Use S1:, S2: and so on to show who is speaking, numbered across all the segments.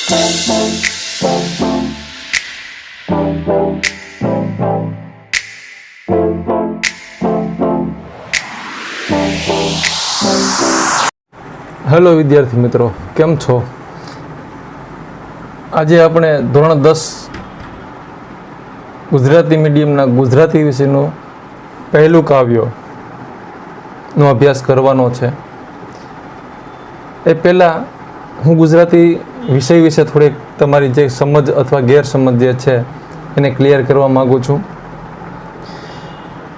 S1: Hello વિદ્યાર્થી મિત્રો, કેમ છો? આજે આપણે ધોરણ 10 ગુજરાતી મીડિયમના ગુજરાતી વિષયનું પહેલું કાવ્યનો અભ્યાસ કરવાનો છે. એ પહેલાં હું ગુજરાતી વિષય વિશે થોડીક તમારી જે સમજ અથવા ગેરસમજ જે છે એને ક્લિયર કરવા માગું છું.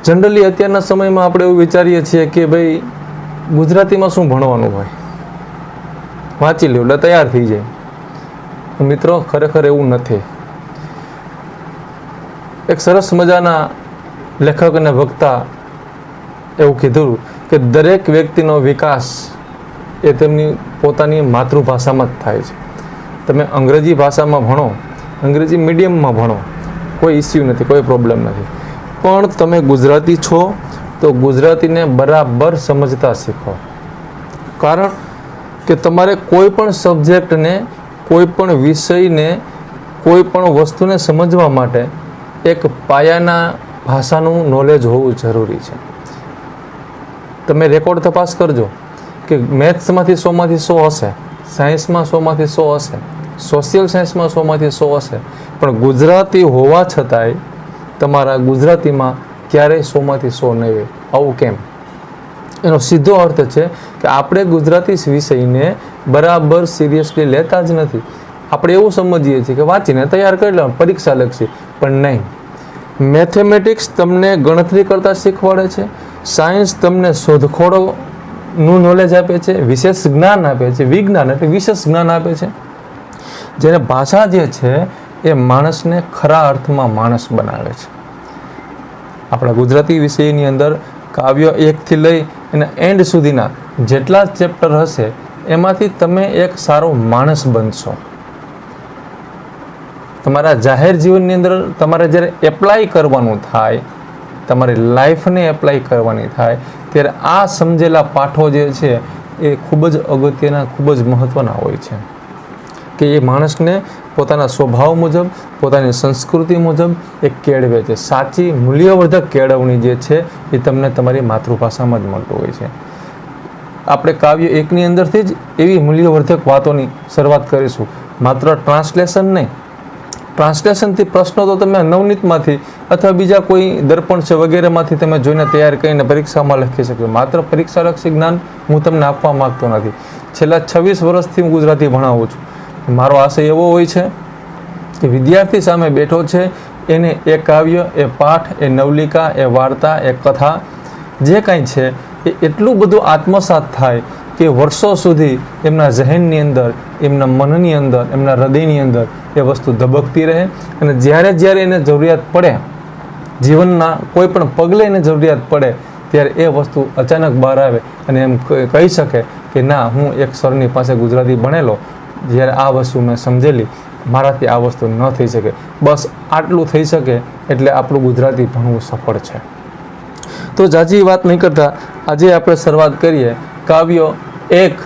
S1: જનરલી અત્યારના સમયમાં આપણે એવું વિચારીએ છીએ કે ભાઈ ગુજરાતીમાં શું ભણવાનું હોય, વાંચી લ્યો એટલે તૈયાર થઈ જાય. મિત્રો, ખરેખર એવું નથી. એક સરસ મજાના લેખક અને વક્તા એવું કીધું કે દરેક વ્યક્તિનો વિકાસ એ તેમની પોતાની માતૃભાષામાં જ થાય છે. તમે અંગ્રેજી ભાષામાં ભણો, અંગ્રેજી મીડિયમમાં ભણો, કોઈ ઇસ્યુ નથી, કોઈ પ્રોબ્લેમ નથી. પણ તમે ગુજરાતી છો તો ગુજરાતીને બરાબર સમજતા શીખો. કારણ કે તમારે કોઈ પણ સબ્જેક્ટને, કોઈ પણ વિષયને, કોઈ પણ વસ્તુને સમજવા માટે એક પાયાના ભાષાનું નોલેજ હોવું જરૂરી છે. તમે રેકોર્ડ તપાસ કરજો કે મેથ્સમાંથી 100માંથી 100 હશે, સાયન્સમાં 100માંથી 100 હશે, સોશિયલ સાયન્સમાં 100માંથી 100 હશે, પણ ગુજરાતી હોવા છતાંય તમારા ગુજરાતીમાં ક્યારેય 100માંથી 100 નહીં હોય. આવું કેમ? એનો સીધો અર્થ છે કે આપણે ગુજરાતી વિષયને બરાબર સિરિયસલી લેતા જ નથી. આપણે એવું સમજીએ છીએ કે વાંચીને તૈયાર કરી લેવાનું, પરીક્ષા લક્ષી, પણ નહીં. મેથેમેટિક્સ તમને ગણતરી કરતાં શીખવાડે છે, સાયન્સ તમને શોધખોળનું નોલેજ આપે છે, વિશેષ જ્ઞાન આપે છે, વિજ્ઞાન એટલે વિશેષ જ્ઞાન આપે છે. જ્યારે ભાષા જે છે એ માણસને ખરા અર્થમાં માણસ બનાવે છે. આપણા ગુજરાતી વિષયની અંદર કાવ્ય 1થી લઈ અને એન્ડ સુધીના જેટલા ચેપ્ટર હશે એમાંથી તમે એક સારો માણસ બનશો. તમારા જાહેર જીવનની અંદર તમારે જ્યારે એપ્લાય કરવાનું થાય, તમારી લાઈફને એપ્લાય કરવાની થાય, ત્યારે આ સમજેલા પાઠો જે છે એ ખૂબ જ અગત્યના, ખૂબ જ મહત્ત્વના હોય છે કે એ માણસને પોતાના સ્વભાવ મુજબ, પોતાની સંસ્કૃતિ મુજબ એ કેળવે છે. સાચી મૂલ્યવર્ધક કેળવણી જે છે એ તમને તમારી માતૃભાષામાં જ મળતું હોય છે. આપણે કાવ્ય 1ની અંદરથી જ એવી મૂલ્યવર્ધક વાતોની શરૂઆત કરીશું. માત્ર ટ્રાન્સલેશન નહીં, ટ્રાન્સલેશનથી પ્રશ્નો તો તમે નવનીતમાંથી અથવા બીજા કોઈ દર્પણ છે વગેરેમાંથી તમે જોઈને તૈયાર કરીને પરીક્ષામાં લખી શકો. માત્ર પરીક્ષાલક્ષી જ્ઞાન હું તમને આપવા માગતો નથી. છેલ્લા 26 વર્ષથી હું ગુજરાતી ભણાવું છું. મારો આશય એવો હોય છે કે વિદ્યાર્થી સામે બેઠો છે એને એ કાવ્ય, એ પાઠ, એ નવલિકા, એ વાર્તા, એ કથા જે કાંઈ છે એ એટલું બધું આત્મસાત થાય કે વર્ષો સુધી એમના ઝહેનની અંદર, એમના મનની અંદર, એમના હૃદયની અંદર એ વસ્તુ ધબકતી રહે. અને જ્યારે જ્યારે એને જરૂરિયાત પડે, જીવનના કોઈ પણ પગલે એને જરૂરિયાત પડે, ત્યારે એ વસ્તુ અચાનક બહાર આવે અને એમ કહી શકે કે ના, હું એક સરની પાસે ગુજરાતી ભણેલો, જ્યારે આ વસ્તુ મેં સમજેલી, મારાથી આ વસ્તુ ન થઈ શકે. બસ આટલું થઈ શકે એટલે આપણું ગુજરાતી ભણવું સફળ છે. તો જાજી વાત નહીં કરતા આજે આપણે શરૂઆત કરીએ કાવ્ય 1.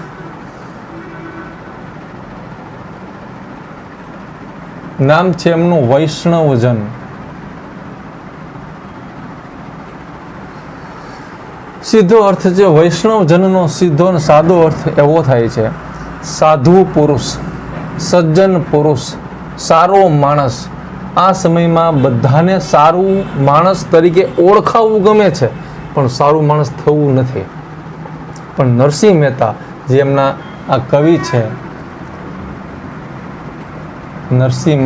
S1: નામ છે એમનું વૈષ્ણવજન. સીધો અર્થ છે વૈષ્ણવજનનો, સીધો અને સાદો અર્થ એવો થાય છે સાધુ પુરુષ, સજ્જન પુરુષ, સારો માણસ. આ સમયમાં બધાને સારું માણસ તરીકે ઓળખાવવું ગમે છે, પણ સારું માણસ થવું નથી. પણ નરસિંહ મહેતા જે એમના આ કવિ છે, નરસિંહ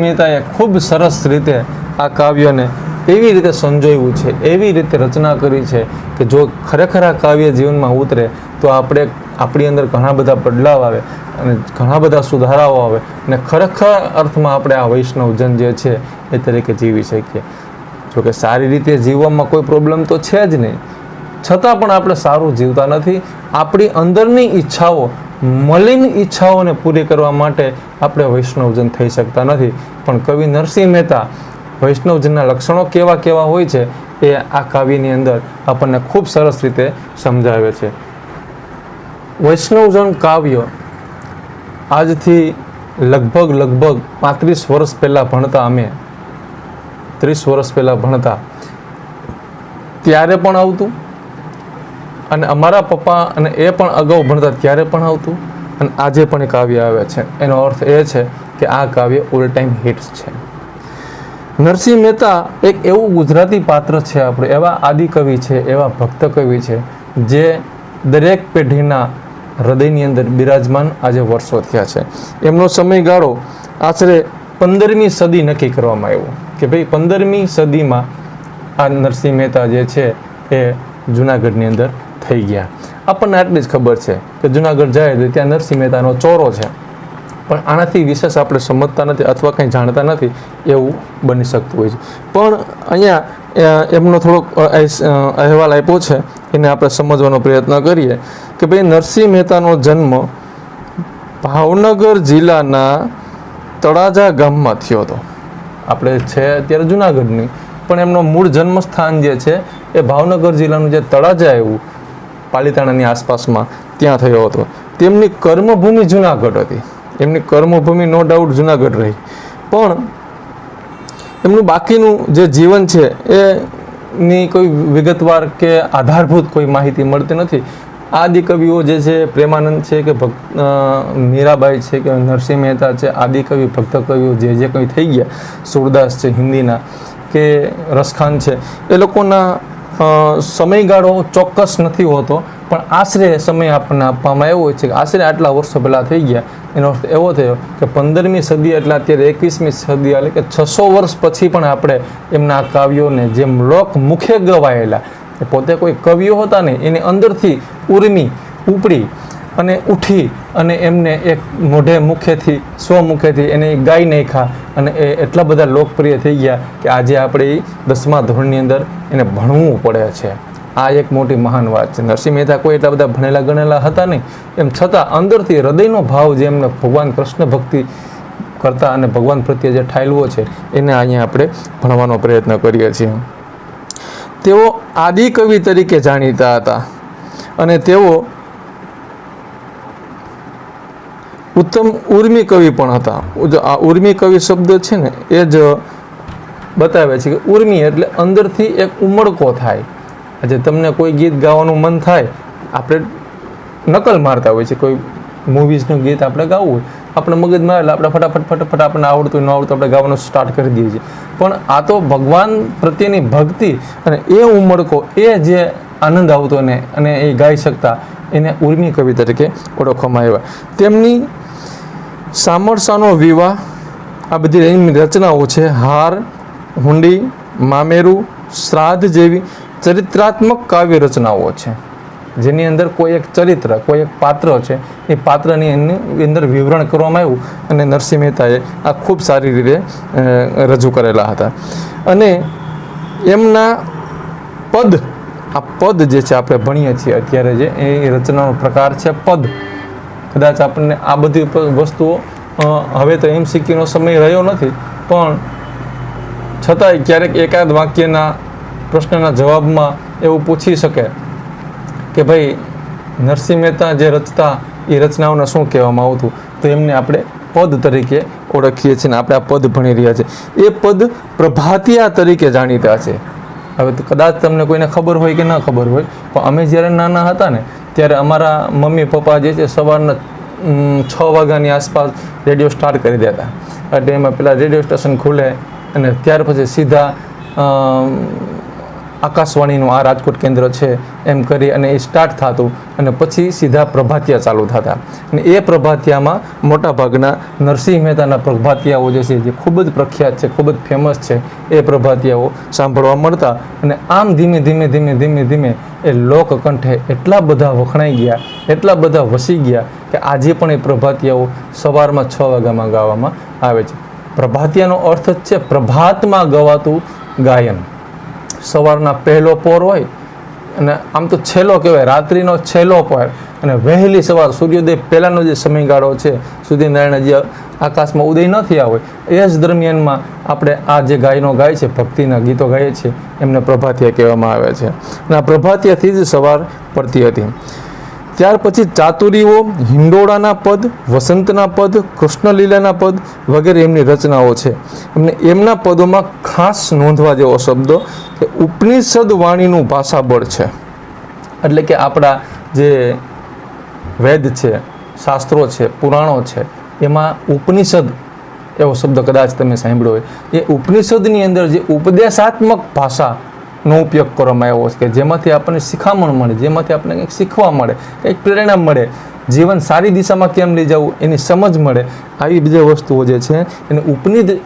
S1: મહેતાએ ખૂબ સરસ રીતે આ કાવ્યને એવી રીતે સંજોવ્યું છે, એવી રીતે રચના કરી છે કે જો ખરેખર આ કાવ્ય જીવનમાં ઉતરે તો આપણી અંદર ઘણા બધા બદલાવ આવે અને ઘણા બધા સુધારાઓ આવે અને ખરેખર અર્થમાં આપણે આ વૈષ્ણવજન જે છે એ તરીકે જીવી શકીએ. જોકે સારી રીતે જીવવામાં કોઈ પ્રોબ્લેમ તો છે જ નહીં, છતાં પણ આપણે સારું જીવતા નથી. આપણી અંદરની ઈચ્છાઓ, મલિન ઈચ્છાઓને પૂરી કરવા માટે આપણે વૈષ્ણવજન થઈ શકતા નથી. પણ કવિ નરસિંહ મહેતા વૈષ્ણવજનના લક્ષણો કેવા કેવા હોય છે એ આ કાવ્યની અંદર આપણને ખૂબ સરસ રીતે સમજાવે છે. વૈષ્ણવજન કાવ્ય આજથી લગભગ 35 વર્ષ પહેલાં ભણતા અમે, 30 વર્ષ પહેલાં ભણતા ત્યારે પણ આવતું, અને અમારા પપ્પા અને એ પણ અગાઉ ભણતા ત્યારે પણ આવતું, અને આજે પણ એ કાવ્ય આવે છે. એનો અર્થ એ છે કે આ કાવ્ય ઓલ ટાઈમ હિટ્સ છે. નરસિંહ મહેતા એક એવું ગુજરાતી પાત્ર છે, આપણે એવા આદિકવિ છે, એવા ભક્ત કવિ છે જે દરેક પેઢીના હૃદયની અંદર બિરાજમાન આજે વર્ષો થયા છે. એમનો સમયગાળો આશરે 15મી સદી નક્કી કરવામાં આવ્યો કે ભાઈ 15મી સદીમાં આ નરસિંહ મહેતા જે છે એ જુનાગઢની અંદર થઈ ગયા. આપણને આટલી જ ખબર છે કે જુનાગઢ જાય તો ત્યાં નરસિંહ મહેતાનો ચોરો છે, પણ આનાથી વિશેષ આપણે સમજતા નથી અથવા કંઈ જાણતા નથી એવું બની શકતું હોય છે. પણ અહીંયા એમનો થોડોક અહેવાલ આપ્યો છે, એને આપણે સમજવાનો પ્રયત્ન કરીએ કે ભાઈ નરસિંહ મહેતાનો જન્મ ભાવનગર જિલ્લાના તળાજા ગામમાં થયો હતો. આપણે છે અત્યારે જુનાગઢની, પણ એમનો મૂળ જન્મસ્થાન જે છે એ ભાવનગર જિલ્લાનું જે તળાજા આવ્યું પાલિતાણાની આસપાસમાં ત્યાં થયો હતો. તેમની કર્મભૂમિ જુનાગઢ હતી. એમની કર્મભૂમિ નો ડાઉટ જુનાગઢ રહી, પણ એમનું બાકીનું જે જીવન છે એની કોઈ વિગતવાર કે આધારભૂત કોઈ માહિતી મળતી નથી. આદિકવિઓ જે છે પ્રેમાનંદ છે કે મીરાબાઈ છે કે નરસિંહ મહેતા છે, આદિકવિ ભક્ત કવિઓ જે કંઈ થઈ ગયા, સુરદાસ છે હિન્દીના કે રસખાન છે, એ લોકોના સમયગાળો ચોક્કસ નથી હોતો, પણ આશરે સમય આપણને આપવામાં આવ્યો હોય છે કે આશરે આટલા વર્ષો પહેલાં થઈ ગયા. એનો અર્થ એવો થયો કે 15મી સદી એટલે અત્યારે 21મી સદી, એટલે કે 600 વર્ષ પછી પણ આપણે એમના કાવ્યોને જેમ લોક મુખે ગવાયેલા, પોતે કોઈ કવિઓ હતા ને એની અંદરથી ઉર્મી ઉપડી અને ઉઠી અને એમને એક મોઢે મુખેથી સ્વમુખેથી એને ગાઈ નાખ્યા, અને એ એટલા બધા લોકપ્રિય થઈ ગયા કે આજે આપણે એ 10મા ધોરણની અંદર એને ભણવું પડે છે. આ એક મોટી મહાન વાત છે. નરસિંહ મહેતા કોઈ એટલા બધા ભણેલા ગણેલા હતા નહીં, એમ છતાં અંદરથી હૃદયનો ભાવ જે એમને ભગવાન કૃષ્ણ ભક્તિ કરતા અને ભગવાન પ્રત્યે જે ઠાલવો છે એને અહીંયા આપણે ભણવાનો પ્રયત્ન કરીએ છીએ. તેઓ આદિકવિ તરીકે જાણીતા હતા અને તેઓ ઉત્તમ ઉર્મી કવિ પણ હતા. આ ઉર્મી કવિ શબ્દ છે ને એ જ બતાવે છે કે ઉર્મી એટલે અંદરથી એક ઉમળકો થાય. આજે તમને કોઈ ગીત ગાવાનું મન થાય, આપણે નકલ મારતા હોય છે, કોઈ મૂવીઝનું ગીત આપણે ગાવું હોય, આપણે મગજમાં એટલે આપણે ફટાફટ આપણને આવડતું ન આવડતું આપણે ગાવાનું સ્ટાર્ટ કરી દઈએ છીએ. પણ આ તો ભગવાન પ્રત્યેની ભક્તિ અને એ ઉમળકો, એ જે આનંદ આવતો ને અને એ ગાઈ શકતા, એને ઉર્મી કવિ તરીકે ઓળખવામાં આવ્યા. તેમની સામરસાનો વિવાહ, આ બધી એમની રચનાઓ છે. હાર, હુંડી, મામેરું, શ્રાદ્ધ જેવી ચરિત્રાત્મક કાવ્ય રચનાઓ છે, જેની અંદર કોઈ એક ચરિત્ર, કોઈ એક પાત્ર છે, એ પાત્રની અંદર વિવરણ કરવામાં આવ્યું અને નરસિંહ મહેતાએ આ ખૂબ સારી રીતે રજૂ કરેલા હતા. અને એમના પદ, આ પદ જે છે આપણે ભણીએ છીએ અત્યારે, જે એ રચનાનો પ્રકાર છે પદ. કદાચ આપણને આ બધી વસ્તુઓ હવે તો MCQનો સમય રહ્યો નથી, પણ છતાંય ક્યારેક એકાદ વાક્યના પ્રશ્નના જવાબમાં એવું પૂછી શકે કે ભાઈ નરસિંહ મહેતા જે રચતા એ રચનાઓને શું કહેવામાં આવતું, તો એમને આપણે પદ તરીકે ઓળખીએ છીએ ને આપણે આ પદ ભણી રહ્યા છીએ. એ પદ પ્રભાતિયા તરીકે જાણીતા છે. હવે તો કદાચ તમને કોઈને ખબર હોય કે ન ખબર હોય, પણ અમે જ્યારે નાના હતા ને ત્યારે અમારા મમ્મી પપ્પા જે છે સવારના 6 વાગ્યાની આસપાસ રેડિયો સ્ટાર્ટ કરી દેતા. એટલે એમાં પેલા રેડિયો સ્ટેશન ખુલે અને ત્યાર પછી સીધા આકાશવાણીનું આ રાજકોટ કેન્દ્ર છે એમ કરી અને એ સ્ટાર્ટ થતું, અને પછી સીધા પ્રભાતિયા ચાલુ થતા. અને એ પ્રભાતિયામાં મોટાભાગના નરસિંહ મહેતાના પ્રભાતિયાઓ જે છે, જે ખૂબ જ પ્રખ્યાત છે, ખૂબ જ ફેમસ છે, એ પ્રભાતિયાઓ સાંભળવા મળતા. અને આમ ધીમે ધીમે ધીમે ધીમે ધીમે એ લોકકંઠે એટલા બધા વખણાઈ ગયા, એટલા બધા વસી ગયા કે આજે પણ એ પ્રભાતિયાઓ સવારમાં 6 વાગ્યામાં ગાવામાં આવે છે. પ્રભાતિયાનો અર્થ જ છે પ્રભાતમાં ગવાતું ગાયન. સવારના પહેલો પોર હોય અને આમ તો છેલ્લો કહેવાય, રાત્રિનો છેલ્લો પોર, અને વહેલી સવાર સૂર્યોદય પહેલાંનો જે સમયગાળો છે, સૂર્યનારાયણ જે આકાશમાં ઉદય ન થયા હોય એ જ દરમિયાનમાં આપણે આ જે ગાયનો ગાય છે, ભક્તિના ગીતો ગાઈએ છીએ, એમને પ્રભાતિયા કહેવામાં આવે છે. અને આ પ્રભાતિયાથી જ સવાર પડતી હતી. ત્યાર પછી ચાતુરીઓ, હિંડોળાના પદ, વસંતના પદ, કૃષ્ણલીલાના પદ વગેરે એમની રચનાઓ છે. એમના પદોમાં ખાસ નોંધવા જેવો શબ્દો કે ઉપનિષદ વાણીનું ભાષાબળ છે. એટલે કે આપણા જે વેદ છે, શાસ્ત્રો છે, પુરાણો છે, એમાં ઉપનિષદ એવો શબ્દ કદાચ તમે સાંભળ્યો હોય. એ ઉપનિષદની અંદર જે ઉપદેશાત્મક ભાષાનો ઉપયોગ કરવામાં આવ્યો છે, કે જેમાંથી આપણને શિખામણ મળે, જેમાંથી આપણને કંઈક શીખવા મળે, કંઈક પ્રેરણા મળે, જીવન સારી દિશામાં કેમ લઈ જવું એની સમજ મળે. આવી બધી વસ્તુઓ જે છે એને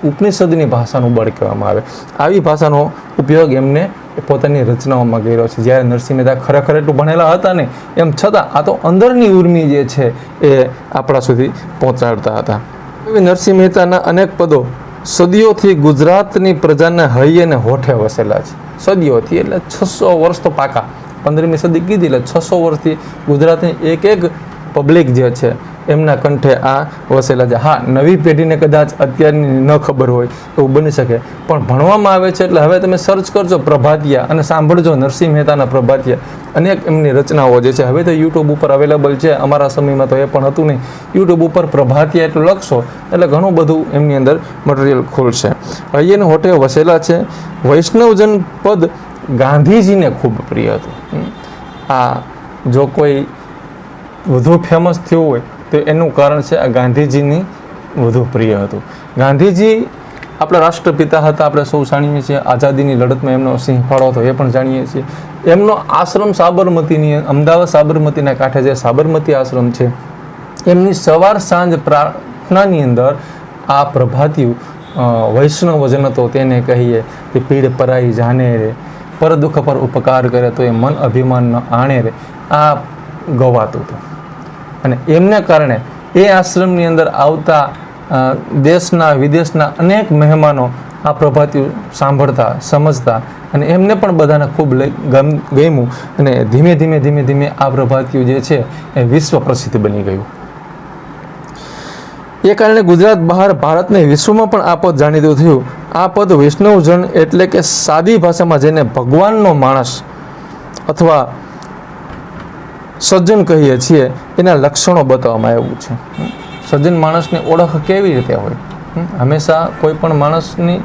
S1: ઉપનિષદની ભાષાનું બળ કહેવામાં આવે. આવી ભાષાનો ઉપયોગ એમને પોતાની રચનાઓમાં કર્યો છે. જ્યારે નરસિંહ મહેતા ખરેખર એટલું ભણેલા હતા ને, એમ છતાં આ તો અંદરની ઉર્મિ જે છે એ આપણા સુધી પહોંચાડતા હતા. નરસિંહ મહેતાના અનેક પદો સદીઓથી ગુજરાતની પ્રજાના હૈયે અને હોઠે વસેલા છે. સદીઓથી એટલે 600 વર્ષ તો પાકા, 15મી સદી કીધી એટલે 600 વર્ષથી ગુજરાતની એક એક પબ્લિક જે છે એમના કંઠે આ વસેલા છે. હા, નવી પેઢીને કદાચ અત્યારની ન ખબર હોય એવું બની શકે, પણ ભણવામાં આવે છે. એટલે હવે તમે સર્ચ કરજો પ્રભાતિયા અને સાંભળજો નરસિંહ મહેતાના પ્રભાતિયા. અનેક એમની રચનાઓ જે છે હવે તો યુટ્યુબ ઉપર અવેલેબલ છે. અમારા સમયમાં તો એ પણ હતું નહીં. યુટ્યુબ ઉપર પ્રભાતિયા એટલું લખશો એટલે ઘણું બધું એમની અંદર મટીરિયલ ખુલશે. હૈયેને હોઠે વસેલા છે. વૈષ્ણવજન પદ ગાંધીજીને ખૂબ પ્રિય હતું. આ જો કોઈ વધુ ફેમસ થયું હોય તો એનું કારણ છે આ ગાંધીજીની વધુ પ્રિય હતું. ગાંધીજી આપણા રાષ્ટ્રપિતા હતા, આપણે સૌ જાણીએ છીએ. આઝાદીની લડતમાં એમનો સિંહ ફાળો હતો એ પણ જાણીએ છીએ. એમનો આશ્રમ સાબરમતીની, અમદાવાદ સાબરમતીના કાંઠે જે સાબરમતી આશ્રમ છે, એમની સવાર સાંજ પ્રાર્થનાની અંદર આ પ્રભાતિયું વૈષ્ણવજન હતો તેને કહીએ કે પીડ પરાઈ જાને રે, પર દુઃખ પર ઉપકાર કરે તો એ મન અભિમાન ન આણે રે, આ ગવાતું હતું. અને એમને કારણે એ આશ્રમની અંદર આવતા દેશના વિદેશના અનેક મહેમાનો આ પ્રભાતિયું સાંભળતા, સમજતા, અને એમને પણ બધાને ખૂબ ગમ્યું. અને ધીમે ધીમે આ પ્રભાતિયું જે છે એ વિશ્વ પ્રસિદ્ધ બની ગયું. એ કારણે ગુજરાત બહાર ભારતને વિશ્વમાં પણ આ પદ જાણીતું થયું. આ પદ વૈષ્ણવજન એટલે કે સાદી ભાષામાં જેને ભગવાનનો માણસ અથવા સજ્જન કહીએ છીએ એના લક્ષણો બતાવવામાં આવ્યું છે. સજ્જન માણસની ઓળખ કેવી રીતે હોય? હંમેશા કોઈ પણ માણસની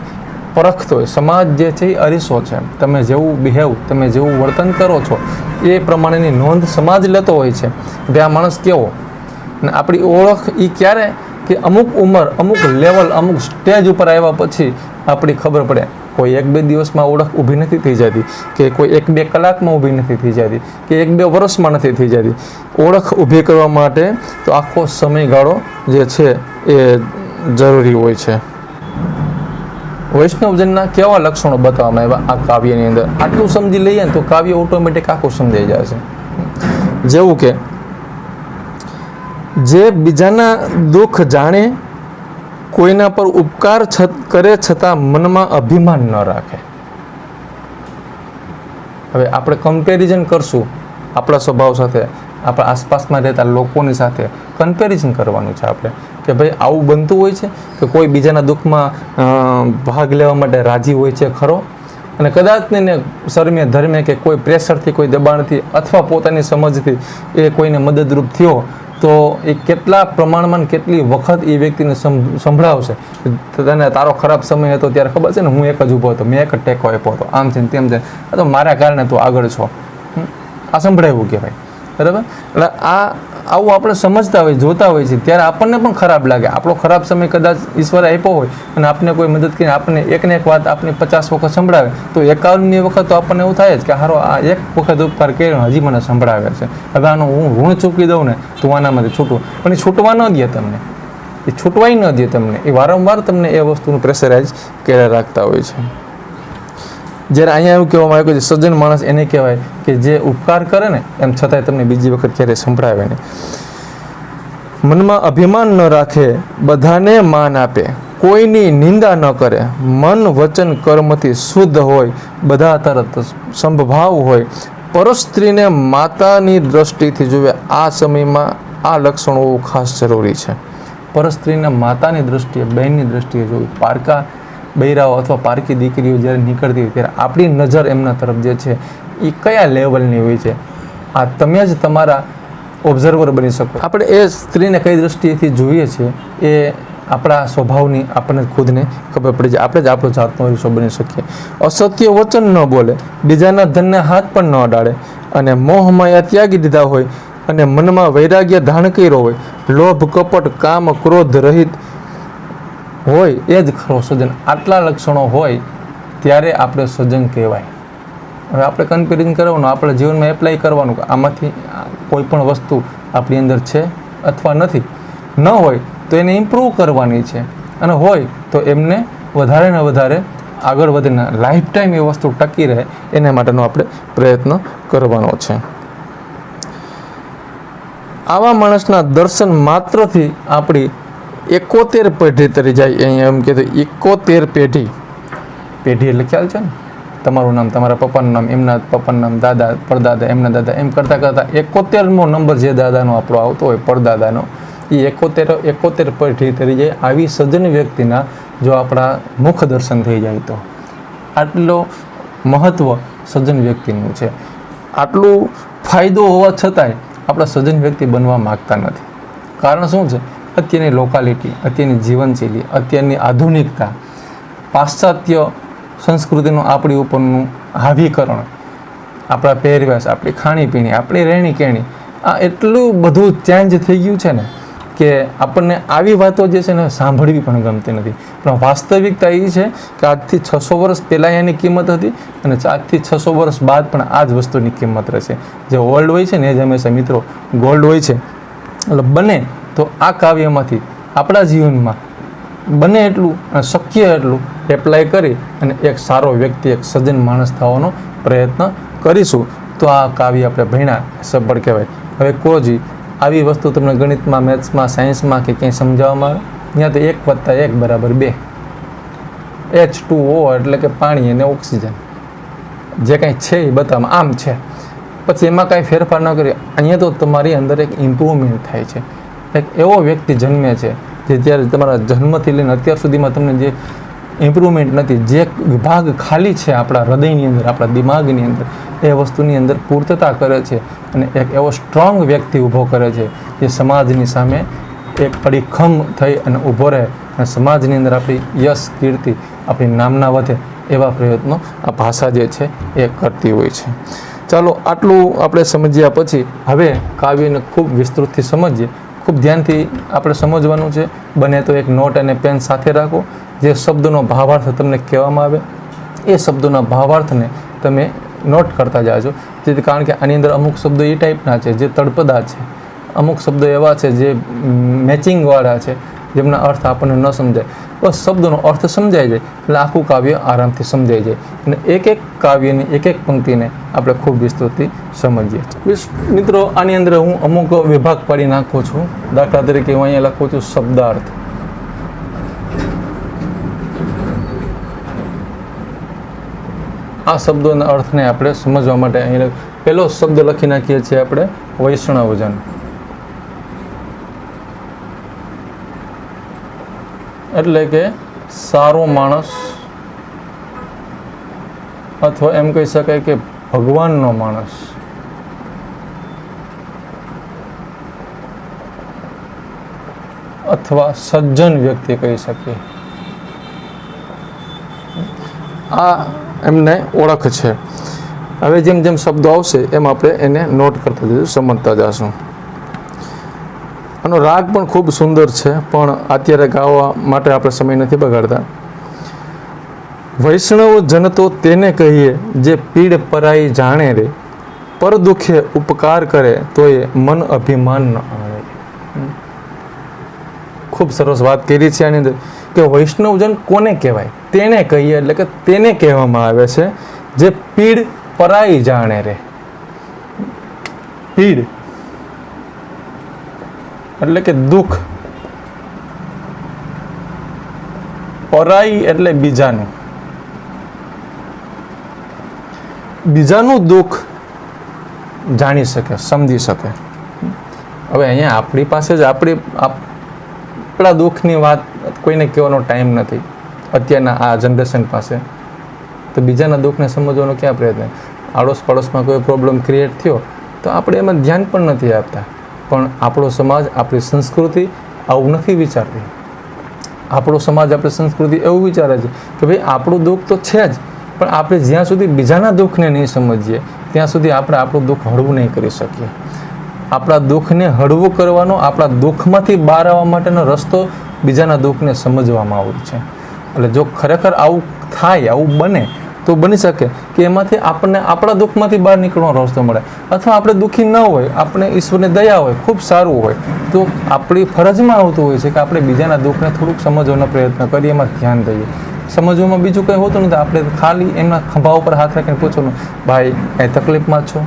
S1: પરખ હોય. સમાજ જે છે એ અરીસો છે. તમે જેવું બિહેવ, તમે જેવું વર્તન કરો છો એ પ્રમાણેની નોંધ સમાજ લેતો હોય છે કે આ માણસ કેવો. અને આપણી ઓળખ એ ક્યારે કે અમુક ઉંમર, અમુક લેવલ, અમુક સ્ટેજ ઉપર આવ્યા પછી આપણી ખબર પડે. કોઈ 1-2 દિવસમાં ઓળખ ઊભી નથી થઈ જતી, કે કોઈ 1-2 કલાકમાં ઊભી નથી થઈ જતી, કે 1-2 વર્ષમાં નથી થઈ જતી. ઓળખ ઊભી કરવા માટે તો આખો સમયગાળો જે છે એ જરૂરી હોય છે. વૈષ્ણવજનના કેવા લક્ષણો બતાવવામાં આવ્યા આ કાવ્યની અંદર? આટલું સમજી લઈએ ને તો કાવ્ય ઓટોમેટિક આખું સમજાઈ જાય છે. જેવું કે જે બીજાના દુઃખ જાણે, કોઈના પર ઉપકાર કરે છતાં મનમાં અભિમાન ન રાખે. હવે આપણે કમ્પેરિઝન કરશું આપણા સ્વભાવ સાથે, આપણા આસપાસમાં રહેતા લોકોની સાથે કમ્પેરિઝન કરવાનું છે આપણે કે ભાઈ આવું બનતું હોય છે કે કોઈ બીજાના દુઃખમાં ભાગ લેવા માટે રાજી હોય છે ખરો? અને કદાચ ને શરમે ધર્મે કે કોઈ પ્રેશરથી, કોઈ દબાણથી અથવા પોતાની સમજથી એ કોઈને મદદરૂપ થયો તો એ કેટલા પ્રમાણમાં, કેટલી વખત એ વ્યક્તિને સંભળાવશે. તને તારો ખરાબ સમય હતો ત્યારે ખબર છે ને, હું એક જ ઊભો હતો, મેં એક જ ટેકો આપ્યો હતો, આમ છે ને તેમ છે, આ તો મારા કારણે તું આગળ છો. આ સંભળાવ્યું કહેવાય. બરાબર? એટલે આવું આપણે સમજતા હોય, જોતા હોય છે ત્યારે આપણને પણ ખરાબ લાગે. આપણો ખરાબ સમય કદાચ ઈશ્વરે આપ્યો હોય અને આપણે કોઈ મદદ કરીને આપણને એકને એક વાત આપણે 50 વખત સંભળાવે તો 51મી વખત તો આપણને એવું થાય જ કે હારો આ એક વખત ઉપકાર કર્યો હજી મને સંભળાવે છે, હવે આનું હું ઋણ ચૂકી દઉં ને તો આનામાંથી છૂટું. પણ એ છૂટવા ન દે તમને, એ છૂટવાય ન દે તમને, એ વારંવાર તમને એ વસ્તુનું પ્રેશરાઇઝ કર્યા રાખતા હોય છે. જ્યારે અહીંયા એવું કહેવામાં આવ્યું કે સજ્જન માણસ એને કહેવાય કે જે ઉપકાર કરે ને એમ છતાંય તમને બીજી વખત ક્યારેય સંભળાવે નહીં. મનમાં અભિમાન ન રાખે, બધાને માન આપે, કોઈની નિંદા ન કરે, મન વચન કર્મથી શુદ્ધ હોય, બધા તરત સંભાવ હોય, પરસ્ત્રીને માતાની દ્રષ્ટિથી જોવે. આ સમયમાં આ લક્ષણો ખાસ જરૂરી છે. પરસ્ત્રીને માતાની દ્રષ્ટિએ, બહેનની દ્રષ્ટિએ જોવી. પારકા બૈરાઓ અથવા પારકી દીકરીઓ જ્યારે નીકળતી હોય ત્યારે આપણી નજર એમના તરફ જે છે એ કયા લેવલની હોય છે? આ તમે જ તમારા ઓબ્ઝર્વર બની શકો. આપણે એ સ્ત્રીને કઈ દ્રષ્ટિએથી જોઈએ છીએ એ આપણા સ્વભાવની આપણને ખુદને ખબર પડી જાય. આપણે જ આપણો જાતનો અરીસો બની શકીએ. અસત્ય વચન ન બોલે, બીજાના ધનને હાથ પણ ન અડાડે, અને મોહ માયા ત્યાગી દીધા હોય, અને મનમાં વૈરાગ્ય ધારણ કર્યો હોય, લોભ કપટ કામ ક્રોધ રહિત હોય, એ જ ખરો સજ્જન. આટલા લક્ષણો હોય ત્યારે આપણે સજ્જન કહેવાય. હવે આપણે કમ્પેરિઝન કરવાનું, આપણા જીવનમાં એપ્લાય કરવાનું કે આમાંથી કોઈ પણ વસ્તુ આપણી અંદર છે અથવા નથી. ન હોય તો એને ઇમ્પ્રૂવ કરવાની છે, અને હોય તો એમને વધારે ને વધારે આગળ વધીને લાઈફ ટાઈમ એ વસ્તુ ટકી રહે એના માટેનો આપણે પ્રયત્ન કરવાનો છે. આવા માણસના દર્શન માત્રથી આપણી 71 પેઢી તરી જાય. અહીંયા એમ કહેતો 71 પેઢી. પેઢી એટલે ખ્યાલ છે ને, તમારું નામ, તમારા પપ્પાનું નામ, એમના પપ્પાનું નામ, દાદા, પરદાદા, એમના દાદા, એમ કરતાં કરતાં 71મો નંબર જે દાદાનો આપણો આવતો હોય, પરદાદાનો, એ 71 પેઢી તરી જાય. આવી સજ્જન વ્યક્તિના જો આપણા મુખ દર્શન થઈ જાય તો આટલો મહત્ત્વ સજ્જન વ્યક્તિનું છે. આટલું ફાયદો હોવા છતાંય આપણા સજ્જન વ્યક્તિ બનવા માગતા નથી. કારણ શું છે? અત્યારની લોકાલિટી, અત્યારની જીવનશૈલી, અત્યારની આધુનિકતા, પાશ્ચાત્ય સંસ્કૃતિનું આપણી ઉપરનું હાવીકરણ, આપણા પહેરવેશ, આપણી ખાણીપીણી, આપણી રહેણી કહેણી, આ એટલું બધું ચેન્જ થઈ ગયું છે ને કે આપણને આવી વાતો જે છે ને સાંભળવી પણ ગમતી નથી. પણ વાસ્તવિકતા એ છે કે આજથી 600 વર્ષ પહેલાં એની કિંમત હતી, અને આજથી 600 વર્ષ બાદ પણ આ જ વસ્તુની કિંમત રહેશે. જે ઓલ્ડ હોય છે ને એ જ હંમેશા મિત્રો ગોલ્ડ હોય છે. એટલે બને તો આ કાવ્યમાંથી આપણા જીવનમાં બને એટલું અને શક્ય એટલું એપ્લાય કરી અને એક સારો વ્યક્તિ, એક સજ્જન માણસ થવાનો પ્રયત્ન કરીશું તો આ કાવ્ય આપણે ભણ્યા સફળ કહેવાય. હવે કોઈ આવી વસ્તુ તમને ગણિતમાં, મેથ્સમાં, સાયન્સમાં કે ક્યાંય સમજાવવામાં આવે, ત્યાં તો 1 + 1 = 2. H2O એટલે કે પાણી અને ઓક્સિજન, જે કાંઈ છે એ બતાવવામાં આમ છે, પછી એમાં કાંઈ ફેરફાર ન કરીએ. અહીંયા તો તમારી અંદર એક ઇમ્પ્રુવમેન્ટ થાય છે. એક એવો વ્યક્તિ જન્મે છે જે જ્યારે તમારા જન્મથી લઈને અત્યાર સુધીમાં તમને જે ઇમ્પ્રુવમેન્ટ નથી, જે વિભાગ ખાલી છે આપણા હૃદયની અંદર, આપણા દિમાગની અંદર, એ વસ્તુની અંદર પૂર્તતા કરે છે, અને એક એવો સ્ટ્રોંગ વ્યક્તિ ઊભો કરે છે જે સમાજની સામે એક અડીખમ થઈ અને ઊભો રહે, અને સમાજની અંદર આપણી યશ, કીર્તિ, આપણી નામના વધે એવા પ્રયત્નો આ ભાષા જે છે એ કરતી હોય છે. ચાલો, આટલું આપણે સમજ્યા પછી હવે કાવ્યને ખૂબ વિસ્તૃતથી સમજીએ. ખૂબ ધ્યાનથી આપણે સમજવાનું છે. બને તો એક નોટ અને પેન સાથે રાખો. જે શબ્દનો ભાવાર્થ તમને કહેવામાં આવે એ શબ્દોના ભાવાર્થને તમે નોટ કરતા જાજો. જેથી કારણ કે આની અંદર અમુક શબ્દો એ ટાઈપના છે જે તળપદા છે, અમુક શબ્દો એવા છે જે મેચિંગવાળા છે, જેમના અર્થ આપણને ન સમજાય. બસ શબ્દોનો અર્થ સમજાઈ જાય એટલે આખું કાવ્ય આરામથી સમજાઈ જાય, અને એક એક કાવ્યની એક એક પંક્તિને આપણે ખૂબ વિસ્તૃતથી સમજીએ. મિત્રો, આની અંદર હું અમુક વિભાગ પાડી નાખું છું. દાખલા તરીકે હું અહીંયા લખું છું શબ્દાર્થ. આ શબ્દોના અર્થને આપણે સમજવા માટે અહીં પહેલો શબ્દ લખી નાખીએ છીએ આપણે વૈષ્ણવજન. એટલે કે સારો માણસ, અથવા એમ કહી શકાય કે ભગવાનનો માણસ. અથવા સજ્જન વ્યક્તિ કહી શકીએ. આ એમને ઓળખ છે. હવે જેમ જેમ શબ્દો આવશે એમ આપણે એને નોટ કરતા જઈશું, સમજતા જઈશું. આનો રાગ પણ ખૂબ સુંદર છે, પણ અત્યારે ગાવા માટે આપણે સમય નથી બગાડતા. વૈષ્ણવ જન તો તેને કહીએ જે પીડ પરાઈ જાણે રે, પર દુખે ઉપકાર કરે તો એ મન અભિમાન ન આણે. ખૂબ સરસ વાત કરી છે આની અંદર કે વૈષ્ણવજન કોને કહેવાય? તેને કહીએ એટલે કે તેને કહેવામાં આવે છે જે પીડ પરાઈ જાણે રે. પીડ એટલે કે દુઃખ, પરાઈ એટલે બીજાનું, બીજાનું દુઃખ જાણી શકે, સમજી શકે. હવે અહીંયા આપણી પાસે જ આપણા દુઃખની વાત કોઈને કહેવાનો ટાઈમ નથી અત્યારના આ જનરેશન પાસે. તો બીજાના દુઃખને સમજવાનો ક્યાં પ્રયત્ન? આડોશ પડોશમાં કોઈ પ્રોબ્લેમ ક્રિએટ થયો તો આપણે એમાં ધ્યાન પણ નથી આપતા. પણ આપણો સમાજ, આપણી સંસ્કૃતિ આવું નથી વિચારતી. આપણો સમાજ, આપણી સંસ્કૃતિ એવું વિચારે છે કે ભાઈ આપણું દુઃખ તો છે જ, પણ આપણે જ્યાં સુધી બીજાના દુઃખને નહીં સમજીએ ત્યાં સુધી આપણે આપણું દુઃખ હળવું નહીં કરી શકીએ. આપણા દુઃખને હળવું કરવાનો, આપણા દુઃખમાંથી બહાર આવવા માટેનો રસ્તો બીજાના દુઃખને સમજવામાં આવે છે. એટલે જો ખરેખર આવું થાય, આવું બને તો બની શકે કે એમાંથી આપણને આપણા દુઃખમાંથી બહાર નીકળવાનો રસ્તો મળે. અથવા આપણે દુઃખી ન હોય, આપણે ઈશ્વરની દયા હોય, ખૂબ સારું હોય, તો આપણી ફરજમાં આવતું હોય છે કે આપણે બીજાના દુઃખને થોડુંક સમજવાનો પ્રયત્ન કરીએ, એમાં ધ્યાન દઈએ. સમજવામાં બીજું કંઈ હોતું નથી. આપણે ખાલી એમના ખભા ઉપર હાથ રાખીને પૂછવાનું, ભાઈ કંઈ તકલીફમાં છો,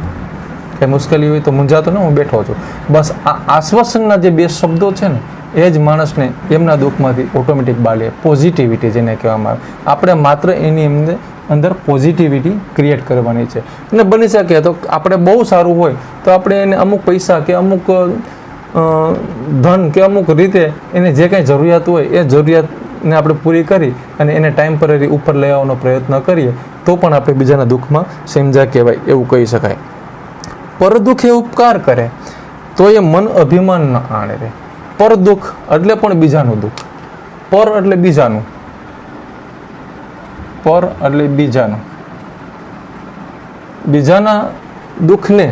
S1: કંઈ મુશ્કેલી હોય તો મૂંઝાતો ને, હું બેઠો છું. બસ આ આશ્વાસનના જે 2 શબ્દો છે ને, એ જ માણસને એમના દુઃખમાંથી ઓટોમેટિક બહાર લે. પોઝિટિવિટી જેને કહેવામાં આવે, આપણે માત્ર એની અંદર પોઝિટિવિટી ક્રિએટ કરવાની છે. અને બની શકે તો આપણે બહુ સારું હોય તો આપણે એને અમુક પૈસા કે અમુક ધન કે અમુક રીતે એને જે કંઈ જરૂરિયાત હોય એ જરૂરિયાતને આપણે પૂરી કરી અને એને ટેમ્પરરી ઉપર લઈ આવવાનો પ્રયત્ન કરીએ તો પણ આપણે બીજાના દુઃખમાં સમજા કહેવાય એવું કહી શકાય. પર દુઃખે ઉપકાર કરે તો એ મન અભિમાન ન આણે રે. પર દુઃખ એટલે પણ બીજાનું દુઃખ. પર એટલે બીજાનું, પર એટલે બીજાનું. બીજાના દુઃખને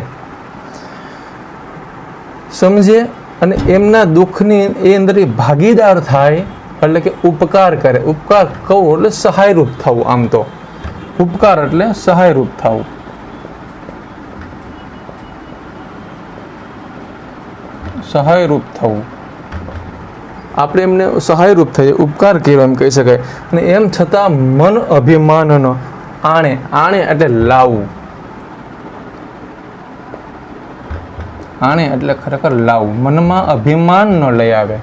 S1: સમજે અને એમના દુઃખની એ અંદર ભાગીદાર થાય એટલે કે ઉપકાર કરે. ઉપકાર કહું એટલે સહાયરૂપ થવું. આમ તો ઉપકાર એટલે સહાયરૂપ થવું. સહાયરૂપ થવું, આપણે એમને સહાયરૂપ થઈએ, ઉપકાર કહેવાય એમ કહી શકાય. અને એમ છતાં મન અભિમાનનો આણે, આણે એટલે લાવવું, આણે એટલે ખરેખર લાવવું, મનમાં અભિમાન ન લઈ આવે.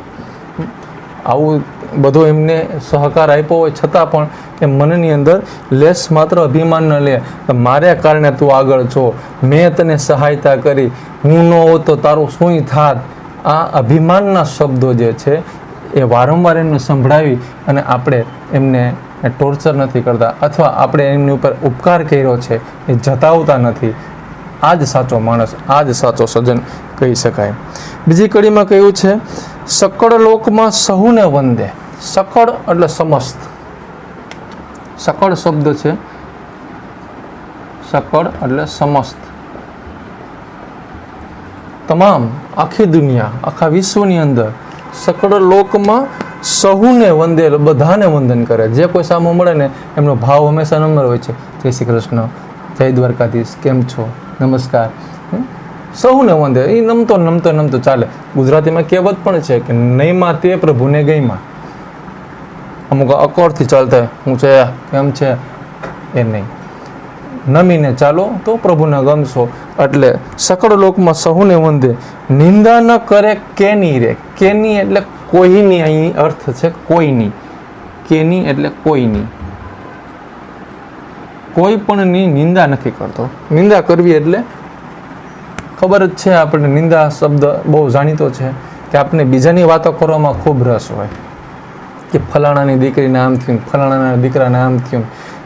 S1: આવું બધો એમને સહકાર આપ્યો હોય છતાં પણ એ મનની અંદર લેસ માત્ર અભિમાન ન લે કે મારે કારણે તું આગળ છો, મેં તને સહાયતા કરી, હું ન હોત તો તારું શું થાત. આ અભિમાનના શબ્દો જે છે એ વારંવાર એમને સંભળાવી અને આપણે એમને ટોર્ચર નથી કરતા અથવા આપણે એમની ઉપર ઉપકાર કર્યો છે એ જતાવતા નથી. આ જ સાચો માણસ, આ જ સાચો સજ્જન કહી શકાય. બીજી કડીમાં કહ્યું છે, સકળ લોકમાં સહુને વંદે. સકળ એટલે સમસ્ત. સકળ શબ્દ છે, સકળ એટલે સમસ્ત, તમામ, આખી દુનિયા, આખા વિશ્વની અંદર સકળ લોકમાં સહુને વંદે, બધાને વંદન કરે. જે કોઈ સામું મળે ને એમનો ભાવ હંમેશા નમ્ર હોય છે. જય શ્રી કૃષ્ણ, જય દ્વારકાધીશ, કેમ છો, નમસ્કાર, સહુને વંદે. એ નમતો નમતો નમતો ચાલે. ગુજરાતીમાં કહેવત પણ છે કે નહીંમાં તે પ્રભુને ગઈમાં. અમુક અકોરથી ચાલતા, હું છે, કેમ છે, એ નહીં. નમીને ચાલો તો પ્રભુને ગમશો. એટલે સકળ લોકમાં સહુને વંદે, નિંદા ન કરે કેની રે. કેની એટલે કોઈની, અહીં અર્થ છે કોઈની. કેની એટલે કોઈની, કોઈ પણની નિંદા નથી કરતો. નિંદા કરવી એટલે ખબર જ છે આપણને, નિંદા શબ્દ બહુ જાણીતો છે કે આપણે બીજાની વાતો કરવામાં ખૂબ રસ હોય કે ફલાણાની દીકરીને આમ થયું, ફલાણાના દીકરાને આમ થયું,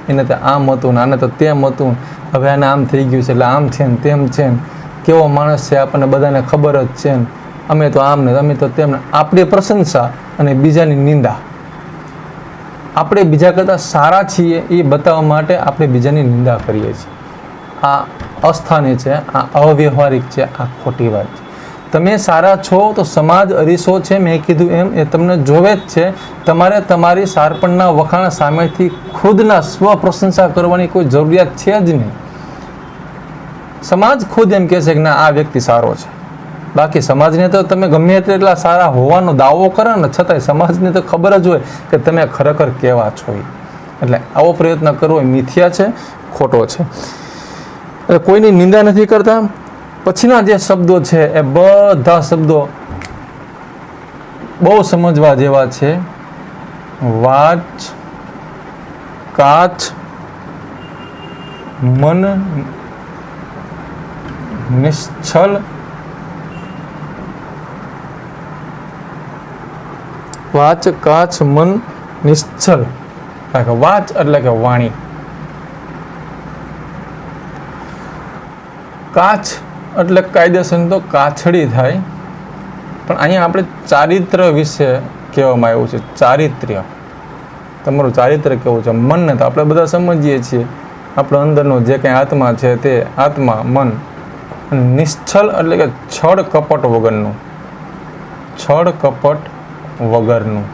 S1: એને તો આમ હતું ને આને તો તેમ હતું, હવે આને આમ થઈ ગયું છે એટલે આમ છે ને તેમ છે ને, કેવો માણસ છે આપણને બધાને ખબર જ છે ને, અમે તો આમ ને અમે તો તેમ ને. આપણી પ્રશંસા અને બીજાની નિંદા. આપણે બીજા કરતાં સારા છીએ એ બતાવવા માટે આપણે બીજાની નિંદા કરીએ છીએ. આ અસ્થાને છે, આ અવ્યવહારિક છે, આ ખોટી વાત છે. તમે સારા છો તો સમાજ અરીસો છે, મેં કીધું એમ, એ તમને જોવે જ છે. તમારે તમારી સારપણના વખાણ સામેથી ખુદના સ્વ પ્રશંસા કરવાની કોઈ જરૂરિયાત છે જ નહીં. સમાજ ખુદ એમ કહે છે કે ના આ વ્યક્તિ સારો છે. બાકી સમાજને તો તમે ગમે તેટલા સારા હોવાનો દાવો કરો ને છતાંય સમાજને તો ખબર જ હોય કે તમે ખરેખર કેવા છો. એટલે આવો પ્રયત્ન કરવો એ મિથ્યા છે, ખોટો છે. એટલે કોઈની નિંદા નથી કરતા. પછીના જે શબ્દો છે એ બધા શબ્દો બહુ સમજવા જેવા છે. વાચ, કાચ, મન, નિશ્ચલ, વાચ, કાચ, મન, નિશ્ચલ. વાચ એટલે કે વાણી. કાચ એટલે કાયદેસર તો કાછડી થાય. પણ અહીંયા આપણે ચારિત્ર વિશે કહેવામાં આવ્યું છે. ચારિત્ર્ય, તમારું ચારિત્ર કેવું છે. મનને તો આપણે બધા સમજીએ છીએ, આપણો અંદરનો જે કંઈ આત્મા છે તે આત્મા, મન. નિશ્ચલ એટલે કે છળ કપટ વગરનું, છળ કપટ વગરનું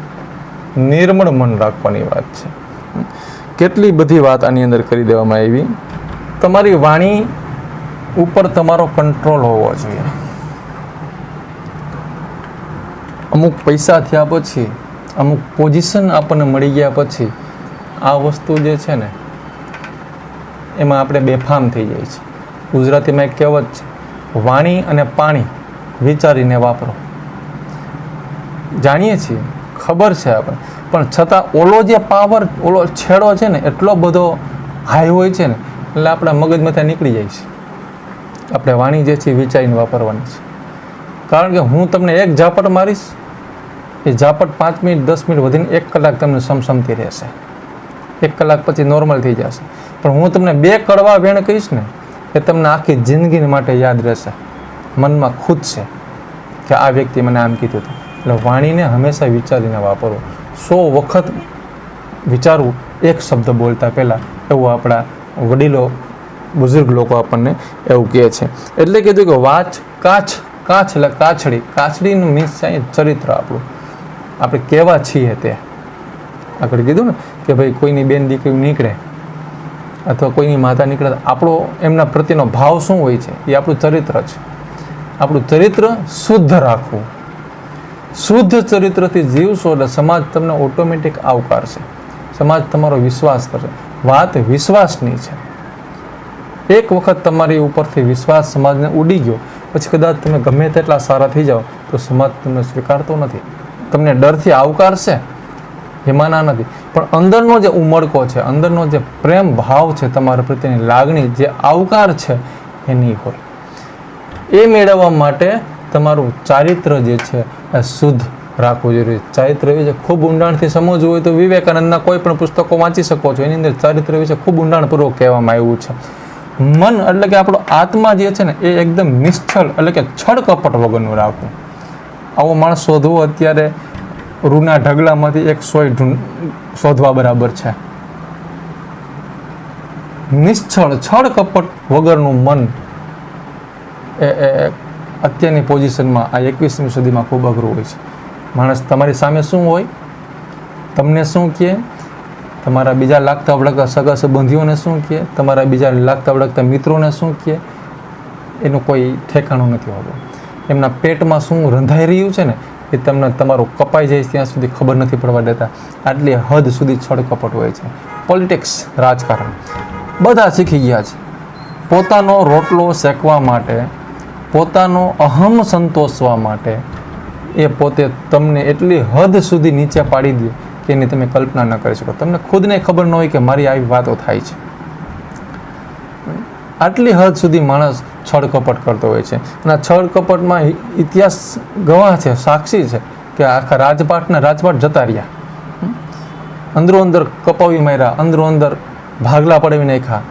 S1: નિર્મળ મન રાખવાની વાત છે. કેટલી બધી વાત આની અંદર કરી દેવામાં આવી. તમારી વાણી ઉપર તમારો કંટ્રોલ હોવો જોઈએ. અમુક પૈસા થયા પછી, અમુક પોઝિશન આપણને મળી ગયા પછી આ વસ્તુ જે છે ને એમાં આપણે બેફામ થઈ જાય છે. ગુજરાતીમાં એક કહેવત છે, વાણી અને પાણી વિચારીને વાપરો. જાણીએ છીએ, ખબર છે આપણે, પણ છતાં ઓલો જે પાવર, ઓલો છેડો છે ને એટલો બધો હાઈ હોય છે ને, એટલે આપણા મગજમાંથી નીકળી જાય છે. આપણે વાણી જે છે વિચારીને વાપરવાની છે. કારણ કે હું તમને એક ઝાપટ મારીશ, એ ઝાપટ 5 મિનિટ 10 મિનિટ વધીને 1 કલાક તમને સમસમતી રહેશે. 1 કલાક પછી નોર્મલ થઈ જશે. પણ હું તમને 2 કડવા વેણ કહીશ ને, એ તમને આખી જિંદગી માટે યાદ રહેશે, મનમાં ખૂદશે કે આ વ્યક્તિ મને આમ કીધું હતું. એટલે વાણીને હંમેશા વિચારીને વાપરો. 100 વખત વિચારવું એક શબ્દ બોલતા પહેલાં, એવું આપણા વડીલો, બુઝુર્ગ લોકો આપણને એવું કહે છે. એટલે કીધું કે વાચ કાચ, કાચ એટલે કાછડી. કાછડીનું મીન્સ છે ચરિત્ર આપણું, આપણે કેવા છીએ તે. આગળ કીધું ને કે ભાઈ કોઈની બેન દીકરી નીકળે અથવા કોઈની માતા નીકળે, આપણો એમના પ્રત્યેનો ભાવ શું હોય છે, એ આપણું ચરિત્ર છે. આપણું ચરિત્ર શુદ્ધ રાખવું. શુદ્ધ ચરિત્રથી જીવશો એટલે સમાજ તમને ઓટોમેટિક આવકારશે, સમાજ તમારો વિશ્વાસ કરશે. વાત વિશ્વાસની છે. એક વખત તમારી ઉપરથી વિશ્વાસ સમાજને ઉડી ગયો પછી કદાચ તમે ગમે તેટલા સારા થઈ જાઓ તો સમાજ તમને સ્વીકારતો નથી. તમને ડરથી આવકારશે, એમાંના નથી, પણ અંદરનો જે ઉમળકો છે, અંદરનો જે પ્રેમ ભાવ છે, તમારા પ્રત્યેની લાગણી, જે આવકાર છે એ નહીં હોય. એ મેળવવા માટે તમારું ચારિત્ર જે છે એ શુદ્ધ રાખવું જરૂરી. ચારિત્ર વિશે ખૂબ ઊંડાણથી સમજવું હોય તો વિવેકાનંદના કોઈ પણ પુસ્તકો વાંચી શકો છો. એની અંદર ચારિત્ર વિશે ખૂબ ઊંડાણપૂર્વક કહેવામાં આવ્યું છે. મન એટલે કે આપણો આત્મા જે છે ને એ એકદમ નિશ્ચળ એટલે કે છળ કપટ વગરનું રાખવું. આવો માણસ શોધવો અત્યારે રૂના ઢગલામાંથી એક સોય શોધવા બરાબર છે. નિશ્ચળ છળ કપટ વગરનું મન એ અત્યારની પોઝિશનમાં આ 21મી સદીમાં ખૂબ અઘરું હોય છે. માણસ તમારી સામે શું હોય, તમને શું કહે, તમારા બીજા લાગતા વળગતા સગા સંબંધીઓને શું કહે, તમારા બીજા લાગતા વળગતા મિત્રોને શું કહે, એનું કોઈ ઠેકાણું નથી હોતું. એમના પેટમાં શું રંધાઈ રહ્યું છે ને એ તમને તમારું કપાઈ જાય ત્યાં સુધી ખબર નથી પડવા દેતા. આટલી હદ સુધી છળકપટ હોય છે. પોલિટિક્સ, રાજકારણ બધા શીખી ગયા છે. પોતાનો રોટલો શેકવા માટે, પોતાનો અહમ સંતોષવા માટે એ પોતે તમને એટલી હદ સુધી નીચે પાડી દે કે એની તમે કલ્પના ન કરી શકો. તમને ખુદને ખબર ન હોય કે મારી આવી વાતો થાય છે. આટલી હદ સુધી માણસ છળકપટ કરતો હોય છે. અને આ છળકપટમાં ઇતિહાસ ગવાહ છે, સાક્ષી છે કે આખા રાજપાટ જતા રહ્યા, અંદરો અંદર કપાવી માર્યા, અંદરો અંદર ભાગલા પડાવી નાખ્યા.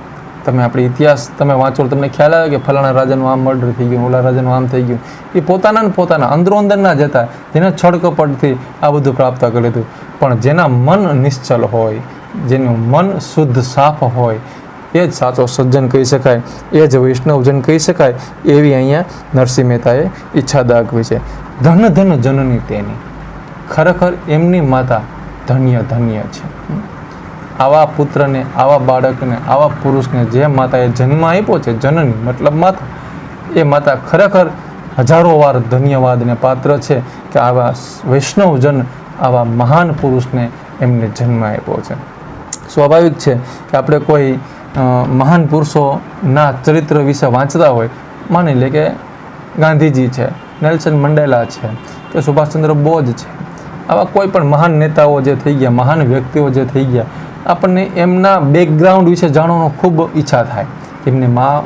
S1: તમે આપણે ઇતિહાસ તમે વાંચો તમને ખ્યાલ આવે કે ફલાણા રાજાનું આમ મર્ડર થઈ ગયું, ઓલા રાજાનું આમ થઈ ગયું. એ પોતાના અંદરો અંદર ના જતા, જેને છળકપટથી આ બધું પ્રાપ્ત કરી લીધું. પણ જેના મન નિશ્ચલ હોય, જેનું મન શુદ્ધ સાફ હોય, એ જ સાચો સજ્જન કહી શકાય, એ જ વૈષ્ણવજન કહી શકાય. એવી અહીંયા નરસિંહ મહેતાએ ઈચ્છા દાખવી છે. ધન ધન જનની તેની, ખરેખર એમની માતા ધન્ય ધન્ય છે. આવા પુત્રને, આવા બાળકને, આવા પુરુષને જે માતાએ જન્મ આપ્યો છે, જનની મતલબ માતા, એ માતા ખરેખર હજારો વાર ધન્યવાદને પાત્ર છે કે આવા વૈષ્ણવજન, આવા મહાન પુરુષને એમને જન્મ આપ્યો છે. સ્વાભાવિક છે કે આપણે કોઈ મહાન પુરુષોના ચરિત્ર વિશે વાંચતા હોય, માની લે કે ગાંધીજી છે, નેલ્સન મંડેલા છે કે સુભાષચંદ્ર બોઝ છે, આવા કોઈ પણ મહાન નેતાઓ જે થઈ ગયા, મહાન વ્યક્તિઓ જે થઈ ગયા, આપણને એમના બેકગ્રાઉન્ડ વિશે જાણવાનો ખૂબ ઈચ્છા થાય. એમની મા,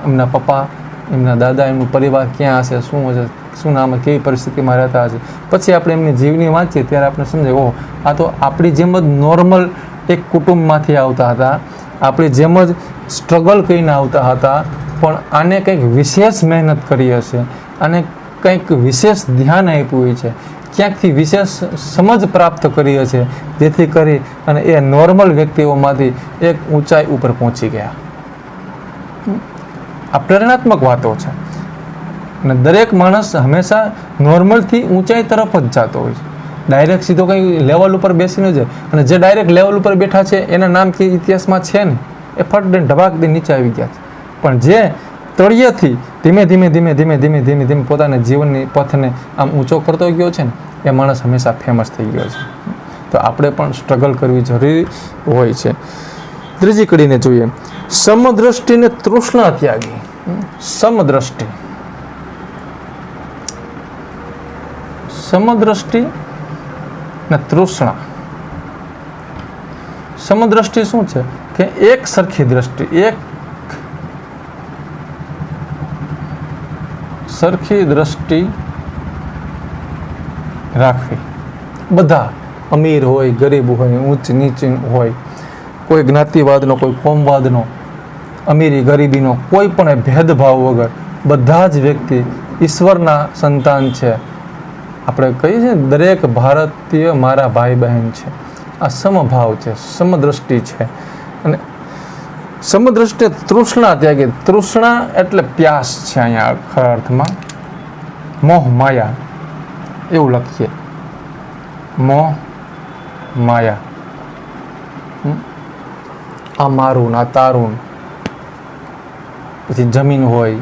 S1: એમના પપ્પા, એમના દાદા, એમનું પરિવાર ક્યાં હશે, શું હશે, શું નામ, કેવી પરિસ્થિતિમાં રહેતા હશે. પછી આપણે એમની જીવની વાંચીએ ત્યારે આપણે સમજાય, ઓહ, આ તો આપણી જેમ જ નોર્મલ એક કુટુંબમાંથી આવતા હતા, આપણી જેમ જ સ્ટ્રગલ કરીને આવતા હતા, પણ આને કંઈક વિશેષ મહેનત કરી હશે, આને કંઈક વિશેષ ધ્યાન આપ્યું હોય છે, ક્યાંકથી વિશેષ સમજ પ્રાપ્ત કરી હશે, જેથી કરી અને એ નોર્મલ વ્યક્તિઓમાંથી એક ઊંચાઈ ઉપર પહોંચી ગયા. આ પ્રેરણાત્મક વાતો છે. અને દરેક માણસ હંમેશા નોર્મલથી ઊંચાઈ તરફ જ જતો હોય છે. ડાયરેક્ટ સીધો કંઈ લેવલ ઉપર બેસીને જાય. અને જે ડાયરેક્ટ લેવલ ઉપર બેઠા છે એના નામ કે ઇતિહાસમાં છે ને, એ ફટ દઈને ઢબાક દઈને નીચે આવી ગયા છે. પણ જે તળિયેથી ધીમે ધીમે ધીમે ધીમે ધીમે ધીમે ધીમે પોતાના જીવનની પથને આમ ઊંચો કરતો ગયો છે ને, એ માણસ હંમેશા ફેમસ થઈ ગયો છે. તો આપણે પણ સ્ટ્રગલ કરવી જરૂરી હોય છે. ત્રીજી કડીને જોઈએ, સમદ્રષ્ટિને તૃષ્ણા ત્યાગી. સમદ્રષ્ટિ, સમદ્રષ્ટિ ને તૃષ્ણા. સમદ્રષ્ટિ શું છે કે એક સરખી દ્રષ્ટિ, એક સરખી દ્રષ્ટિ રાખવી. બધા અમીર હોય, ગરીબ હોય, ઊંચ નીચ હોય, કોઈ જ્ઞાતિવાદનો, કોઈ કોમવાદનો, અમીરી ગરીબીનો કોઈ પણ ભેદભાવ વગર બધા જ વ્યક્તિ ઈશ્વરના સંતાન છે. આપણે કહીએ છીએ દરેક ભારતીય મારા ભાઈ બહેન છે. આ સમભાવ છે, સમદ્રષ્ટિ છે. અને સમદ્રષ્ટિ તૃષ્ણા ત્યાગી. તૃષ્ણા એટલે પ્યાસ છે અહીંયા ખરા અર્થમાં. મોહ માયા એવું લખીએ, મોહ માયા. આ મારું, આ તારું. પછી જમીન હોય,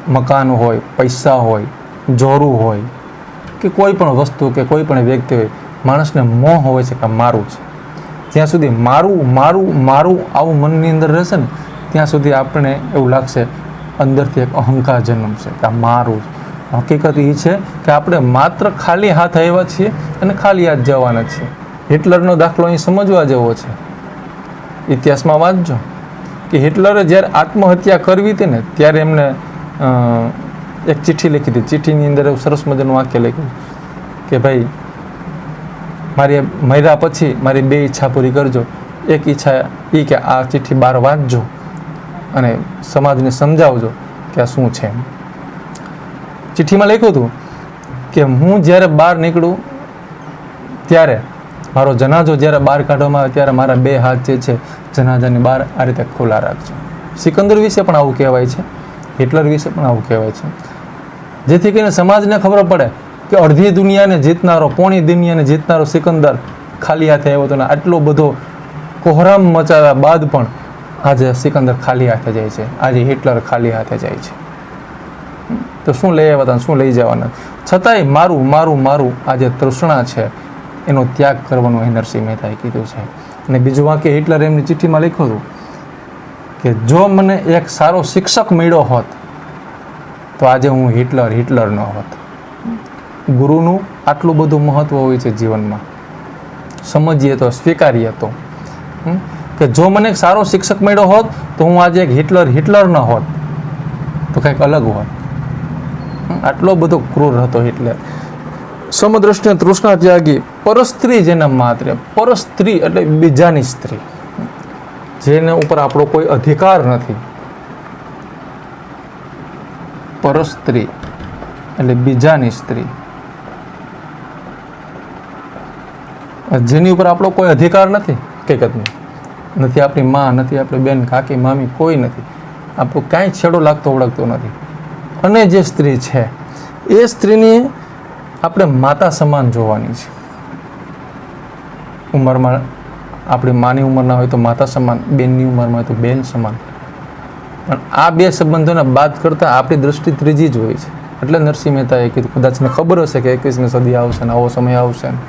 S1: મકાન હોય, પૈસા હોય, જોરું હોય, કે કોઈ પણ વસ્તુ કે કોઈ પણ વ્યક્તિ હોય, માણસને મોહ હોય છે કે મારું છે. જ્યાં સુધી મારું મારું મારું આવું મનની અંદર રહેશે ને, ત્યાં સુધી આપણે એવું લાગશે અંદરથી એક અહંકાર જન્મશે કે આ મારું. હકીકત એ છે કે આપણે માત્ર ખાલી હાથ આવ્યા છીએ અને ખાલી હાથ જવાના છીએ. હિટલરનો દાખલો અહીં સમજવા જેવો છે. ઇતિહાસમાં વાંચજો કે હિટલરે જ્યારે આત્મહત્યા કરવી હતી ને, ત્યારે એમને એક ચિઠ્ઠી લખી હતી. ચિઠ્ઠીની અંદર એવું સરસ મજાનું વાક્ય લખ્યું કે ભાઈ મારી મર્યા પછી મારી 2 ઈચ્છા પૂરી કરજો. એક ઈચ્છા એ કે આ ચિઠ્ઠી બહાર વાંચજો અને સમાજને સમજાવજો કે આ શું છે. ચિઠ્ઠીમાં લખ્યું હતું કે હું જ્યારે બહાર નીકળું ત્યારે મારો જનાજો જ્યારે બહાર કાઢવામાં આવે ત્યારે મારા 2 હાથ જે છે જનાજાની બહાર આ રીતે ખુલ્લા રાખજો. સિકંદર વિશે પણ આવું કહેવાય છે, હિટલર વિશે પણ આવું કહેવાય છે. જેથી કરીને સમાજને ખબર પડે કે અડધી દુનિયાને જીતનારો, પોણી દુનિયાને જીતનારો સિકંદર ખાલી હાથે આવ્યો હતો. ને આટલો બધો કોહરામ મચાવ્યા બાદ પણ આજે સિકંદર ખાલી હાથે જાય છે. આજે હિટલર ખાલી હાથે જાય છે. તો શું લઈ આવ્યા હતા, શું લઈ જવાના? છતાંય મારું મારું મારું આ જે તૃષ્ણા છે એનો ત્યાગ કરવાનું અહીં નરસિંહ મહેતાએ કીધું છે. અને બીજું વાક્ય હિટલરે એમની ચિઠ્ઠીમાં લખ્યું હતું કે જો મને એક સારો શિક્ષક મળ્યો હોત તો આજે હું હિટલર ન હોત. ગુરુનું આટલું બધું મહત્વ હોય છે જીવનમાં. સમજીએ તો, સ્વીકારીએ તો, કે જો મને એક સારો શિક્ષક મળ્યો હોત તો હું આજે એક હિટલર ન હોત, તો કંઈક અલગ હોત. આટલો બધો ક્રૂર હતો હિટલર. સમદ્રષ્ટિ તૃષ્ણા ત્યાગી. પરસ્ત્રી જેના માત્ર, પરસ્ત્રી એટલે બીજાની સ્ત્રી, જેને ઉપર આપણો કોઈ અધિકાર નથી. પરસ્ત્રી એટલે બીજાની સ્ત્રી, જેની ઉપર આપણો કોઈ અધિકાર નથી. હકીકતમાં નથી આપણી માં, નથી આપણી બેન, કાકી, મામી, કોઈ નથી. આપણો કાંઈ છેડો લાગતો ઓળખતો નથી. અને જે સ્ત્રી છે એ સ્ત્રીની આપણે માતા સમાન જોવાની છે. ઉંમરમાં આપણી માની ઉંમરના હોય તો માતા સમાન, બેનની ઉંમરમાં હોય તો બેન સમાન. પણ આ 2 સંબંધોને બાદ કરતાં આપણી દૃષ્ટિ ત્રીજી જ હોય છે. એટલે નરસિંહ મહેતાએ કીધું, કદાચને ખબર હશે કે 21મી સદી આવશે ને આવો સમય આવશે ને,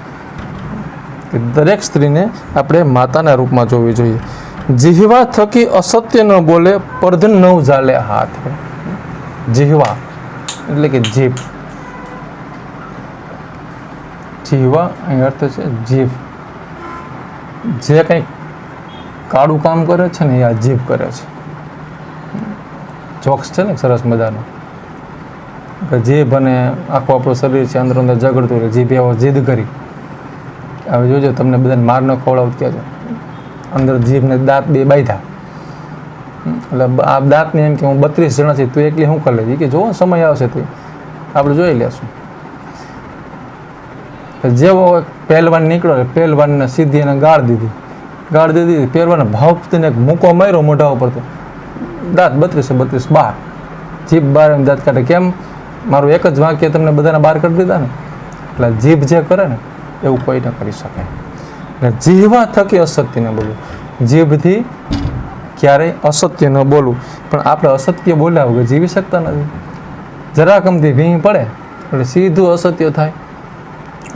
S1: કે દરેક સ્ત્રીને આપણે માતાના રૂપમાં જોવી જોઈએ. જીહવા થકી અસત્ય ન બોલે, પડધન ન ઉજાલે હાથ. જીહવા એટલે કે જીભ. જીહવા અહીં અર્થ છે જીભ. જે કંઈ કાળું કામ કરે છે ને એ આ જીભ કરે છે. જોક્સ છે ને સરસ મજાનો કે જીભ અને આખું આપણું શરીર છે અંદર અંદર ઝઘડતું રહે. જીભે આવો જીદ કરી. હવે જોજો તમને બધાને માર ન ખવડાવત ક્યાં છે, અંદર જીભને દાંત 2 બાંધ્યા. એટલે આ દાંતને એમ કે હું 32 જણા છે, તું એકલી શું કરી લેજે કે જો સમય આવશે તું આપણે જોઈ લેશું. જેવો પહેલવાન નીકળ્યો, પહેલવાનને સીધી એને ગાળ દીધી. પહેલવાને ભાવ તેને એક મૂકો માર્યો મોઢા ઉપર, તો દાંત 32 બહાર, જીભ બહાર દાંત કાઢે. કેમ? મારું એક જ વાક્ય તમને બધાને બહાર કરી દીધા ને. એટલે જીભ જે કરે ને એવું કોઈ ન કરી શકે. એટલે જીહવા થકી અસત્ય ન બોલવું, જીભથી ક્યારેય અસત્ય ન બોલવું. પણ આપણે અસત્ય બોલ્યા વગર જીવી શકતા નથી. જરાક અમથી ભીંગ પડે એટલે સીધું અસત્ય થાય.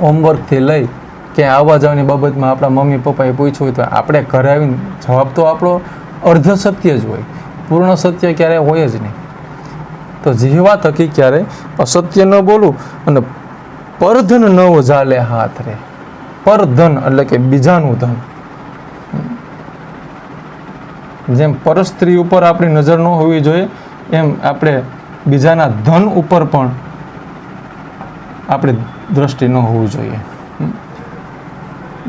S1: હોમવર્કથી લઈ ક્યાંય આવવા જવાની બાબતમાં આપણા મમ્મી પપ્પાએ પૂછ્યું હોય તો આપણે ઘરે આવીને જવાબ તો આપણો અર્ધ સત્ય જ હોય, પૂર્ણ સત્ય ક્યારેય હોય જ નહીં. તો જીહવા થકી ક્યારેય અસત્ય ન બોલવું. અને પરધન ન ઉજાલે હાથ રે. પરધન એટલે કે બીજાનું ધન. જેમ પરસ્ત્રી ઉપર આપણી નજર ન હોવી જોઈએ, એમ આપણે બીજાના ધન ઉપર પણ આપણી દ્રષ્ટિ ન હોવી જોઈએ.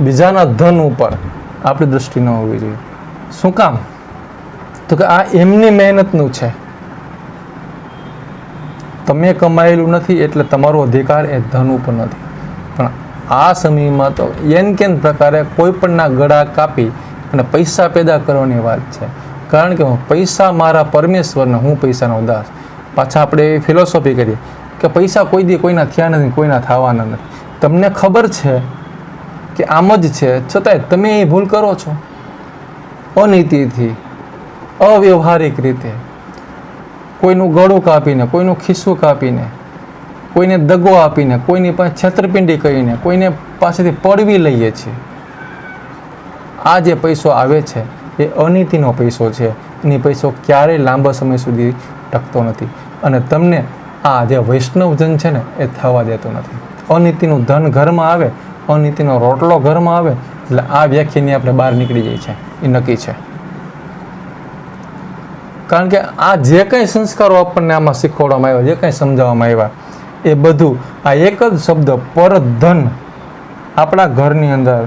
S1: બીજાના ધન ઉપર આપણી દ્રષ્ટિ ન હોવી જોઈએ. શું કામ? તો કે આ એમની મહેનતનું છે, તમે કમાયેલું નથી એટલે તમારો અધિકાર એ ધન ઉપર નથી. પણ આ સમયમાં તો એન કેન પ્રકારે કોઈ પણના ગળા કાપી અને પૈસા પેદા કરવાની વાત છે. કારણ કે પૈસા મારા પરમેશ્વરને, હું પૈસાનો દાસ. પાછા આપણે એવી ફિલોસોફી કરીએ કે પૈસા કોઈ દી કોઈના થયા નથી, કોઈના થવાના નથી. તમને ખબર છે કે આમ જ છે, છતાંય તમે એ ભૂલ કરો છો. અનીતિથી, અવ્યવહારિક રીતે, કોઈનું ગળું કાપીને, કોઈનું ખિસ્સું કાપીને, કોઈને દગો આપીને, કોઈની પાસે છેતરપિંડી કરીને, કોઈને પાસેથી પડવી લઈએ છીએ. આ જે પૈસો આવે છે એ અનીતિનો પૈસો છે. એની પૈસો ક્યારેય લાંબા સમય સુધી ટકતો નથી. અને તમને આ જે વૈષ્ણવજન છે ને એ થવા દેતો નથી. અનીતિનું ધન ઘરમાં આવે, અનીતિનો રોટલો ઘરમાં આવે એટલે આ વ્યાખ્યાની આપણે બહાર નીકળી જાય છે, એ નક્કી છે. કારણ કે આ જે કંઈ સંસ્કારો આપણને આમાં શીખવાડવામાં આવ્યા, જે કંઈ સમજાવવામાં આવ્યા, એ બધું આ એક જ શબ્દ પરધન આપણા ઘરની અંદર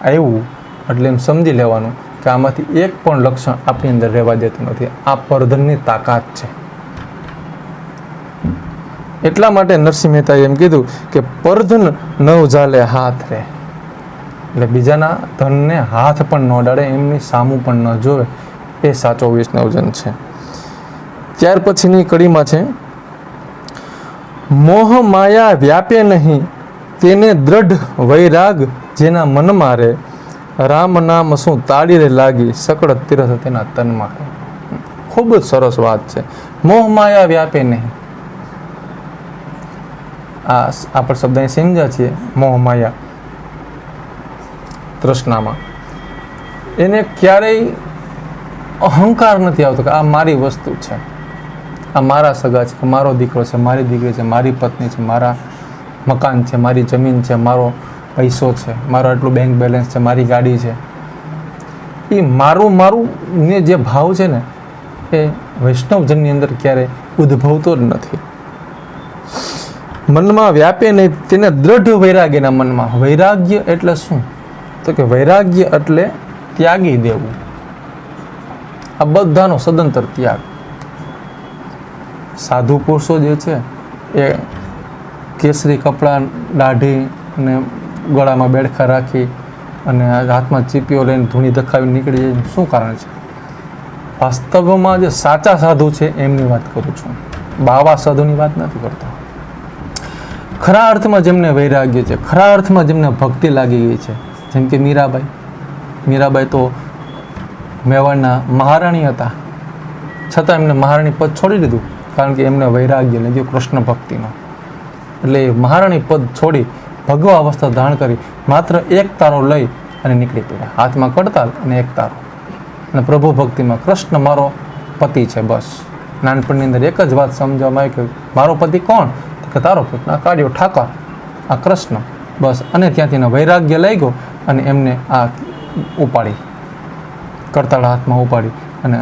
S1: આવ્યું એટલે એમ સમજી લેવાનું કે આમાંથી એક પણ લક્ષણ આપણી અંદર રહેવા દેતું નથી. આ પરધનની તાકાત છે. એટલા માટે નરસિંહ મહેતાએ એમ કીધું કે પરધન ન ઉજાલે હાથ રે. એટલે બીજાના ધનને હાથ પણ ન ડાળે, એમની સામું પણ ન જોવે, એ સાચો વૈષ્ણવજન છે. ત્યાર પછીની કડીમાં છે, મોહ માયા વ્યાપે નહીં તેને દ્રઢ વૈરાગ જેના મનમાં રે, રામ નામ શું તાળી રે લાગી સકળ તીરથ તેના તનમાં રે. ખૂબ જ સરસ વાત છે. મોહ માયા વ્યાપે નહીં. આ આપણે શબ્દ સમજ્યા છીએ. મોહ માયા તૃષ્ણામાં એને ક્યારેય અહંકાર નથી આવતો કે આ મારી વસ્તુ છે, આ મારા સગા છે, મારો દીકરો છે, મારી દીકરી છે, મારી પત્ની છે, મારા મકાન છે, મારી જમીન છે, મારો પૈસો છે, મારો આટલું બેંક બેલેન્સ છે, મારી ગાડી છે. એ મારું ને જે ભાવ છે ને એ વૈષ્ણવજનની અંદર ક્યારેય ઉદ્ભવતો જ નથી. મનમાં વ્યાપે નહીં તેને દ્રઢ વૈરાગ્યના મનમાં. વૈરાગ્ય એટલે શું? તો કે વૈરાગ્ય એટલે ત્યાગી દેવું. આ બધાનો સદંતર ત્યાગ. સાધુ પુરુષો જે છે એ કેસરી કપડાં, દાઢી અને ગળામાં બેડખા રાખી અને હાથમાં ચીપીઓ લઈને ધૂણી ધખાવી નીકળી જાય. શું કારણ છે? વાસ્તવમાં જે સાચા સાધુ છે એમની વાત કરું છું, બાવા સાધુની વાત નથી કરતો. ખરા અર્થમાં જેમને વૈરાગ્ય છે, ખરા અર્થમાં જેમને ભક્તિ લાગી ગઈ છે, જેમ કે મીરાબાઈ તો મેવાડના મહારાણી હતા, છતાં એમને મહારાણી પદ છોડી દીધું કારણ કે એમને વૈરાગ્ય લાગ્યું કૃષ્ણ ભક્તિનો. એટલે એ મહારાણી પદ છોડી ભગવા અવસ્થા ધારણ કરી માત્ર એક તારો લઈ અને નીકળી પડ્યા. હાથમાં કડતાલ અને એક તારો, અને પ્રભુ ભક્તિમાં કૃષ્ણ મારો પતિ છે. બસ નાનપણની અંદર એક જ વાત સમજવામાં આવી કે મારો પતિ કોણ? કે તારો પતિ કાઢ્યો ઠાકર, આ કૃષ્ણ. બસ. અને ત્યાંથી એનો વૈરાગ્ય લઈ ગયો અને એમને આ ઉપાડી, કરતાળ હાથમાં ઉપાડી, અને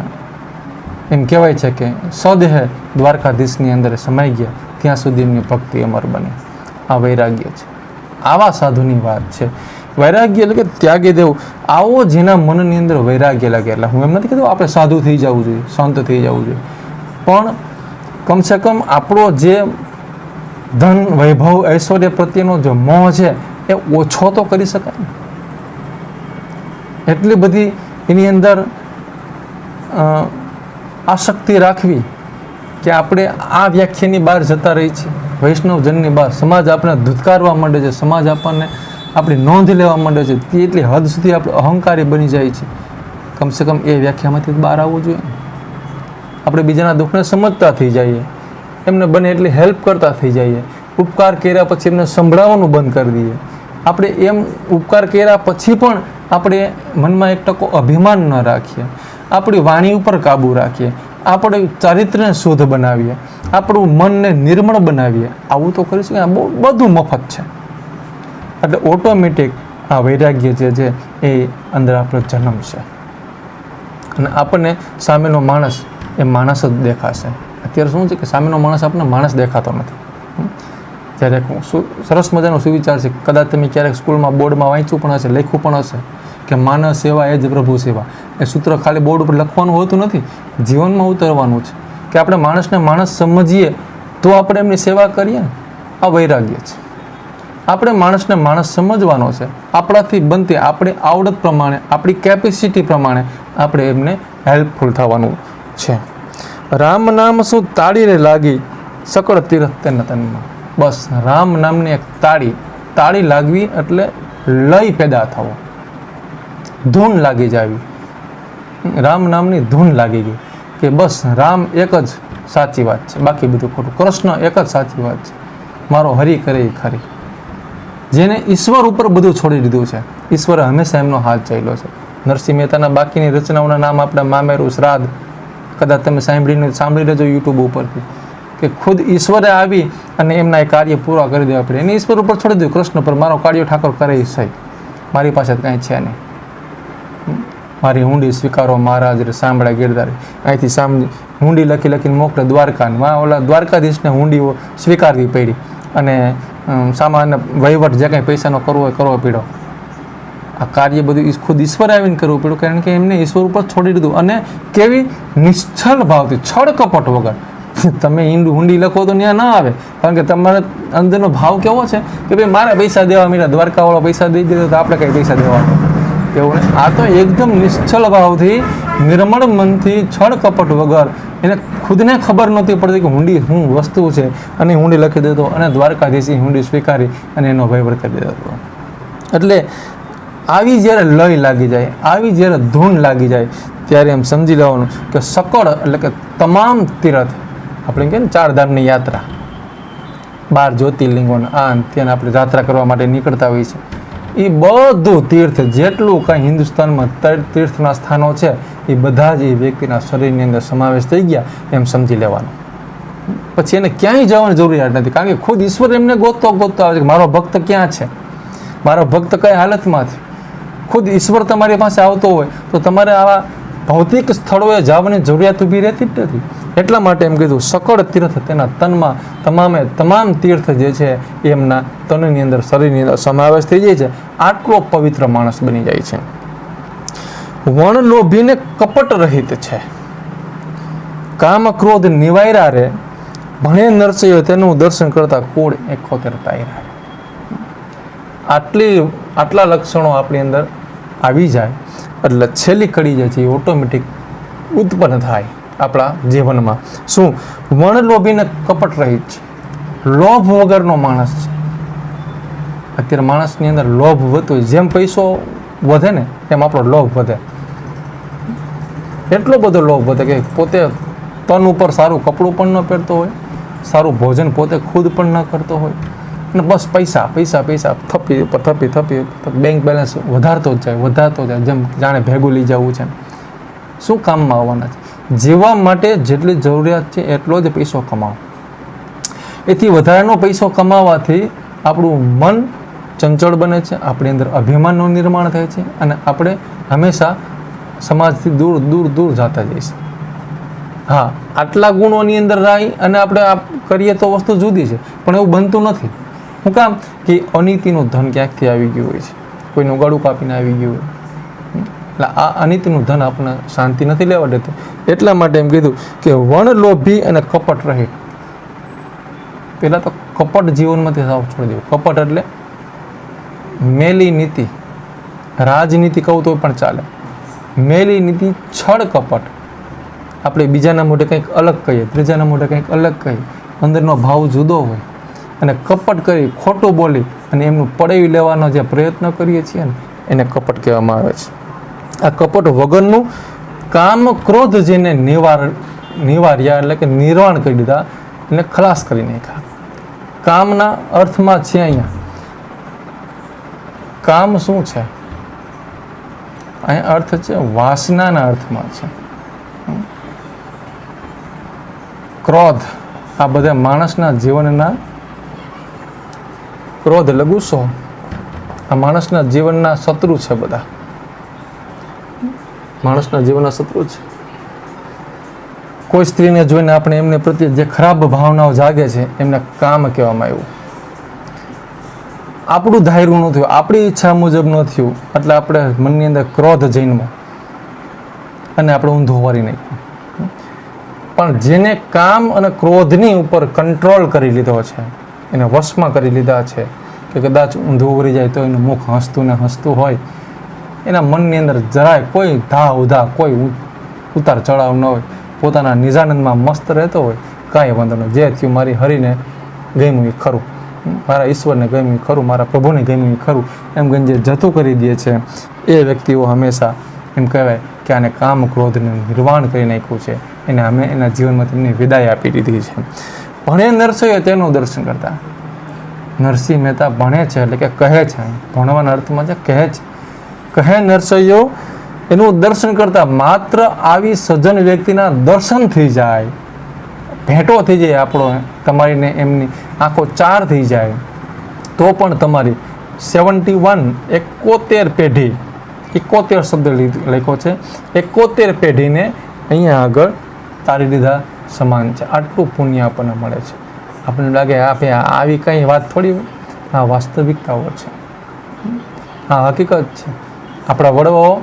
S1: એમ કહેવાય છે કે સદેહ દ્વારકાધીશની અંદર સમાઈ ગયા ત્યાં સુધી એમની ભક્તિ અમર બને. આ વૈરાગ્ય છે. આવા સાધુની વાત છે. વૈરાગ્ય એટલે કે ત્યાગી દેવું. આવો જેના મનની અંદર વૈરાગ્ય લાગે, એટલે હું એમ નથી કહેતો આપણે સાધુ થઈ જવું જોઈએ, સંત થઈ જવું જોઈએ, પણ કમસે કમ આપણો જે ધન વૈભવ ઐશ્વર્ય પ્રત્યેનો જે મોહ છે એ ઓછો તો કરી શકાય ને. એટલી બધી એની અંદર આસક્તિ રાખવી કે આપણે આ વ્યાખ્યાની બહાર જતા રહી છીએ, વૈષ્ણવજનની બહાર. સમાજ આપણે ધુતકારવા માંડે છે, સમાજ આપણને આપણી નોંધ લેવા માંડે છે, તે એટલી હદ સુધી આપણે અહંકારી બની જાય છે. કમસે કમ એ વ્યાખ્યામાંથી બહાર આવવું જોઈએ. આપણે બીજાના દુઃખને સમજતા થઈ જઈએ, એમને બને એટલી હેલ્પ કરતા થઈ જઈએ. ઉપકાર કર્યા પછી એમને સંભળાવવાનું બંધ કરી દઈએ. આપણે એમ ઉપકાર કર્યા પછી પણ આપણે મનમાં એક ટકો અભિમાન ન રાખીએ, આપણી વાણી ઉપર કાબૂ રાખીએ, આપણે ચારિત્રને શુદ્ધ બનાવીએ, આપણું મનને નિર્મળ બનાવીએ. આવું તો કરી શકીએ. બધું મફત છે. એટલે ઓટોમેટિક આ વૈરાગ્ય જે છે એ અંદર આપણો જન્મ છે અને આપણને સામેનો માણસ એ માણસ જ દેખાશે. અત્યારે શું છે કે સામેનો માણસ આપણને માણસ દેખાતો નથી. જ્યારે સરસ મજાનો સુવિચાર છે, કદાચ તમે ક્યારેક સ્કૂલમાં બોર્ડમાં વાંચ્યું પણ હશે, લખ્યું પણ હશે કે માનવ સેવા એ જ પ્રભુ સેવા. એ સૂત્ર ખાલી બોર્ડ ઉપર લખવાનું હોતું નથી, જીવનમાં ઉતરવાનું છે. કે આપણે માણસને માણસ સમજીએ તો આપણે એમની સેવા કરીએ ને. આ વૈરાગ્ય છે. આપણે માણસને માણસ સમજવાનો છે. આપણાથી બનતી આપણી આવડત પ્રમાણે, આપણી કેપેસિટી પ્રમાણે આપણે એમને હેલ્પફુલ થવાનું છે. રામ નામ શું તાળીને લાગી સકળ તીર્થ તેના તનમાં. બસ રામ નામની એક તાળી લાગવી એટલે લય પેદા થવો, ધૂન લાગી જાવી. રામ નામની ધૂન લાગી ગઈ કે બસ રામ એક જ સાચી વાત છે, બાકી બધું ખોટું. કૃષ્ણ એક જ સાચી વાત છે, મારો હરિ કરે એ ખરી. જેને ઈશ્વર ઉપર બધું છોડી દીધું છે, ઈશ્વરે હંમેશા એમનો હાથ ચાલ્યો છે. નરસિંહ મહેતાના બાકીની રચનાઓના નામ આપણા મામેરું, શ્રાદ્ધ, કદાચ તમે સાંભળી લેજો યુટ્યુબ ઉપરથી, કે ખુદ ઈશ્વરે આવી અને એમના એ કાર્ય પૂરા કરી દેવા પડે. એને ઈશ્વર ઉપર છોડી દીધું, કૃષ્ણ પર મારો કાર્ય ઠાકોર કરે એ સહી, મારી પાસે કાંઈ છે નહીં. મારી હુંડી સ્વીકારો મહારાજ રે સાંભળા ગિરધારી. અહીંથી હુંડી લખીને મોકલે દ્વારકા. ઓલા દ્વારકાધીશને હુંડીઓ સ્વીકારવી પડી અને સામાન્ય વહીવટ જે કાંઈ પૈસાનો કરવો હોય કરવો પડ્યો. આ કાર્ય બધું ખુદ ઈશ્વરે આવીને કરવું પડ્યું, કારણ કે એમને ઈશ્વર ઉપર છોડી દીધું. અને કેવી નિશ્ચલ ભાવથી, છળ કપટ વગર. તમે હુંડી લખો તો ત્યાં ના આવે, કારણ કે તમારે અંદરનો ભાવ કેવો છે કે ભાઈ મારે પૈસા દેવા મીરા, દ્વારકાવાળો પૈસા દઈ દીધો તો આપણે કંઈ પૈસા દેવાનો એવું ને. આ તો એકદમ નિશ્ચલ ભાવથી, નિર્મળ મનથી, છળ કપટ વગર. એને ખુદને ખબર નહોતી પડતી કે હુંડી શું વસ્તુ છે, અને હુંડી લખી દેતો અને દ્વારકાધીશી હુંડી સ્વીકારી અને એનો વહીવટ કરી દેતો. એટલે આવી જ્યારે લય લાગી જાય, આવી જ્યારે ધૂન લાગી જાય, ત્યારે એમ સમજી લેવાનું કે સકળ એટલે કે તમામ તીર્થ, આપણે કહીએ ને 4 ધામની યાત્રા, 12 જ્યોતિર્લિંગોને આ ત્યાં આપણે યાત્રા કરવા માટે નીકળતા હોઈએ છીએ. એ બધું તીર્થ જેટલું કાંઈ હિન્દુસ્તાનમાં તીર્થના સ્થાનો છે એ બધા જ એ વ્યક્તિના શરીરની અંદર સમાવેશ થઈ ગયા એમ સમજી લેવાનું. પછી એને ક્યાંય જવાની જરૂરિયાત નથી, કારણ કે ખુદ ઈશ્વર એમને ગોતતો આવે છે કે મારો ભક્ત ક્યાં છે, મારો ભક્ત કઈ હાલતમાં છે. ખુદ ઈશ્વર તમારી પાસે આવતો હોય તો તમારે આવા ભૌતિક સ્થળોએ જવાની જરૂરિયાત ઊભી રહેતી જ નથી. એટલા માટે એમ કીધું સકળ તીર્થ તેના તનમાં, તમામ તીર્થ જે છે એમના તનની અંદર, શરીરની અંદર સમાવેશ થઈ જાય છે. આટલો પવિત્ર માણસ બની જાય છે. વણ લોભીને કપટ રહિત છે, કામ ક્રોધ નિવાયરા રે, ભણે નરસૈયો તેનું દર્શન કરતા કોડ 71 તાયરા. આટલા લક્ષણો આપણી અંદર આવી જાય એટલે છેલ્લી કડી જે છે એ ઓટોમેટિક ઉત્પન્ન થાય આપણા જીવનમાં. શું? વણ લોભીને કપટ રહિત છે, લોભ વગરનો માણસ છે. અત્યારે માણસની અંદર લોભ વધતો હોય, જેમ પૈસો વધે ને એમ આપણો લોભ વધે. એટલો બધો લોભ વધે કે પોતે તન ઉપર સારું કપડું પણ ન પહેરતો હોય, સારું ભોજન પોતે ખુદ પણ ન કરતો હોય, અને બસ પૈસા થપ્પી ઉપર થપ્પી બેંક બેલેન્સ વધારતો જાય, જેમ જાણે ભેગું લઈ જવું છે. શું કામમાં આવવાના છે? જીવવા માટે જેટલી જરૂરિયાત છે એટલો જ પૈસો કમાવો. એથી વધારાનો પૈસો કમાવાથી આપણું મન ચંચળ બને છે, આપણી અંદર અભિમાનનું નિર્માણ થાય છે અને આપણે હંમેશા સમાજથી દૂર જતા જઈશું. હા, આટલા ગુણોની અંદર રહી અને આપણે કરીએ તો વસ્તુ જુદી છે, પણ એવું બનતું નથી. શું કામ? કે અનીતિનું ધન ક્યાંકથી આવી ગયું હોય છે, કોઈનું ગળું કાપીને આવી ગયું હોય. એટલે આ અનીતિનું ધન આપણને શાંતિ નથી લેવા દેતું. એટલા માટે એમ કીધું કે વણ લોભી અને કપટ રહિત, પહેલાં તો કપટ જીવનમાંથી સાવ છોડી દેવું. કપટ એટલે મેલી નીતિ, રાજનીતિ કહું તો પણ ચાલે. મેલી નીતિ, છળ કપટ. આપણે બીજાના મોઢે કંઈક અલગ કહીએ, ત્રીજાના મોઢે કંઈક અલગ કહીએ, અંદરનો ભાવ જુદો હોય અને કપટ કરી ખોટું બોલી અને એમનું પડાવી લેવાનો જે પ્રયત્ન કરીએ છીએ ને એને કપટ કહેવામાં આવે છે. આ કપટ વગરનું કામ ક્રોધ જેને નિવાર્યા એટલે કે નિર્વાણ કરી દીધા, એને ખલાસ કરી નાખ્યા. કામના અર્થમાં છે અહીંયા. કામ શું છે? અહીંયા અર્થ છે વાસનાના અર્થમાં છે. ક્રોધ, આ બધા માણસના જીવનના, ક્રોધ એટલે ગુસ્સો, આ માણસના જીવનના શત્રુ છે. બધા માણસના જીવનના શત્રુ છે. કોઈ સ્ત્રીને જોઈને આપણે એમને પ્રત્યે જે ખરાબ ભાવનાઓ જાગે છે એમને કામ કહેવામાં આવ્યું. આપણું ધાર્યું ન થયું, આપણી ઈચ્છા મુજબ ન થયું એટલે આપણે મનની અંદર ક્રોધ જન્મો અને આપણે ઊંધું વારી નાખ્યું. પણ જેને કામ અને ક્રોધની ઉપર કંટ્રોલ કરી લીધો છે, એને વશમાં કરી લીધા છે કે કદાચ ઊંધું ઉરી જાય તો એનું મુખ હસતું ને હસતું હોય, એના મનની અંદર જરાય કોઈ ધા ઉધા, કોઈ ઉતાર ચડાવ ન હોય, પોતાના નિજાનંદમાં મસ્ત રહેતો હોય, કાંઈ વાંધો નહીં, જે થયું મારી હરીને ગમ્યું એ ખરું, મારા ઈશ્વરને ગમ્યું એ ખરું, મારા પ્રભુને ગમ્યું એ ખરું, એમ કહીને જે જતું કરી દે છે એ વ્યક્તિઓ હંમેશા એમ કહેવાય કે આને કામ ક્રોધનું નિર્વાણ કરી નાખ્યું છે, એને અમે એના જીવનમાંથી એમની વિદાય આપી દીધી છે. ભણે નરસૈયો તેનું દર્શન કરતા. નરસિંહ મહેતા ભણે છે એટલે કે કહે છે, ભણવાના અર્થમાં છે કહે છે, કહે નરસૈયો એનું દર્શન કરતા. માત્ર આવી સજ્જન વ્યક્તિના દર્શન થઈ જાય, ભેટો થઈ જાય, આપણો તમારીને એમની આંખો ચાર થઈ જાય તો પણ તમારી 71 પેઢી, 71 શબ્દ લખ્યો છે, 71 પેઢીને અહીંયા આગળ તારી લીધા સમાન છે. આટલું પુણ્ય આપણને મળે છે. આપણને લાગે આવી કંઈ વાત થોડી, આ વાસ્તવિકતાઓ છે, આ હકીકત છે. આપણા વડવાઓ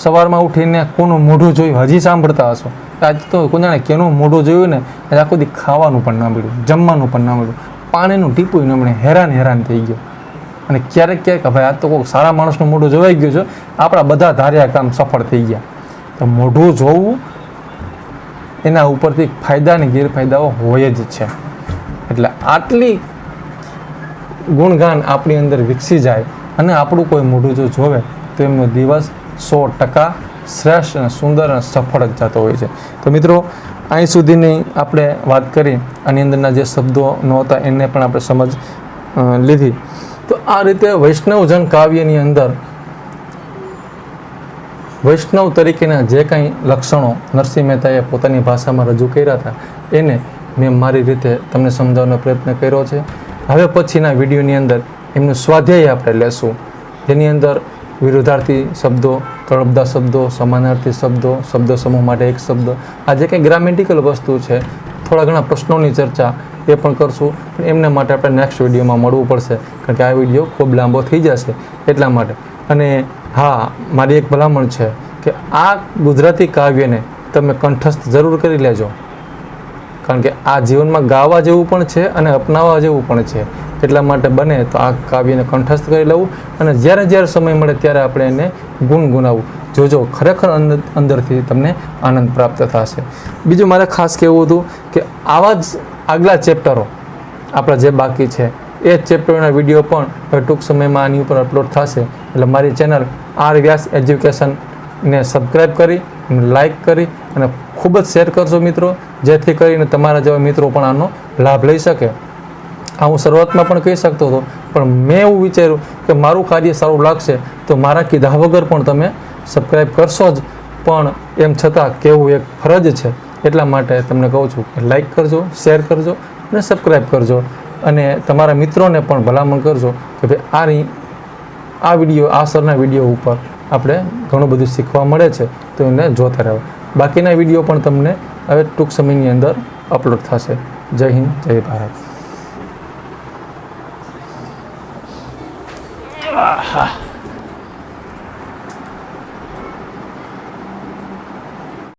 S1: સવારમાં ઉઠીને કોનું મોઢું જોયું હજી સાંભળતા હશો. આજ તો કોઈ જાણે કેનું મોઢું જોયું ને આજે આખું દી ખાવાનું પણ ના મળ્યું, જમવાનું પણ ના મળ્યું, પાણીનું ટીપું ન મળે, હેરાન થઈ ગયો. અને ક્યારેક ભાઈ આ તો કોઈ સારા માણસનું મોઢું જોવાઈ ગયું છે, આપણા બધા ધાર્યા કામ સફળ થઈ ગયા. તો મોઢું જોવું એના ઉપરથી ફાયદા અને ગેરફાયદાઓ હોય જ છે. એટલે આટલી ગુણગાન આપણી અંદર વિકસી જાય અને આપણું કોઈ મોઢું જો જોવે તો એમનો દિવસ 100% શ્રેષ્ઠ અને સુંદર અને સફળ જ જતો હોય છે. તો મિત્રો, અહીં સુધીની આપણે વાત કરી, આની અંદરના જે શબ્દો નહોતા એને પણ આપણે સમજ લીધી. તો આ રીતે વૈષ્ણવજન કાવ્યની અંદર વૈષ્ણવ તરીકેના જે કાંઈ લક્ષણો નરસિંહ મહેતાએ પોતાની ભાષામાં રજૂ કર્યા હતા એને મેં મારી રીતે તમને સમજાવવાનો પ્રયત્ન કર્યો છે. હવે પછીના વિડીયોની અંદર એમનું સ્વાધ્યાય આપણે લેશું, જેની અંદર વિરુદ્ધાર્થી શબ્દો, તળપદા શબ્દો, સમાનાર્થી શબ્દો, શબ્દ સમૂહ માટે એક શબ્દ, આ જે કંઈ ગ્રામેટિકલ વસ્તુ છે, થોડા ઘણા પ્રશ્નોની ચર્ચા એ પણ કરશું. પણ એમના માટે આપણે નેક્સ્ટ વિડીયોમાં મળવું પડશે, કારણ કે આ વિડીયો ખૂબ લાંબો થઈ જશે એટલા માટે. અને હા, મારી એક ભલામણ છે કે આ ગુજરાતી કાવ્યને તમે કંઠસ્થ જરૂર કરી લેજો, કારણ કે આ જીવનમાં ગાવા જેવું પણ છે અને અપનાવવા જેવું પણ છે. એટલા માટે બને તો આ કાવ્યને કંઠસ્થ કરી લેવું અને જ્યારે સમય મળે ત્યારે આપણે એને ગુનગુનાવવું. જોજો, ખરેખર અંદરથી તમને આનંદ પ્રાપ્ત થશે. બીજું મારે ખાસ કહેવું હતું કે આવા જ આગલા ચેપ્ટરો આપણા જે બાકી છે એ ચેપ્ટરના વિડીયો પણ ટૂંક સમયમાં આની ઉપર અપલોડ થશે. એટલે મારી ચેનલ આર વ્યાસ એજ્યુકેશનને સબસ્ક્રાઈબ કરી, લાઈક કરી અને ખૂબ જ શેર કરજો મિત્રો, જેથી કરીને તમારા જેવા મિત્રો પણ આનો લાભ લઈ શકે. આ હું શરૂઆતમાં પણ કહી શકતો હતો, પણ મેં એવું વિચાર્યું કે મારું કાર્ય સારું લાગશે તો મારા કીધા વગર પણ તમે સબસ્ક્રાઈબ કરશો જ, પણ એમ છતાં કહેવું એક ફરજ છે. એટલા માટે તમને કહું છું કે લાઈક કરજો, શેર કરજો અને સબસ્ક્રાઈબ કરજો. અને તમારા મિત્રોને પણ ભલામણ કરજો કે ભાઈ આ વિડીયો, આ સરના વિડીયો ઉપર આપણે ઘણું બધું શીખવા મળે છે, તો એને જોતા રહેવા. બાકીના વિડીયો પણ તમને હવે ટૂંક સમયની અંદર અપલોડ થશે. જય હિન્દ, જય ભારત.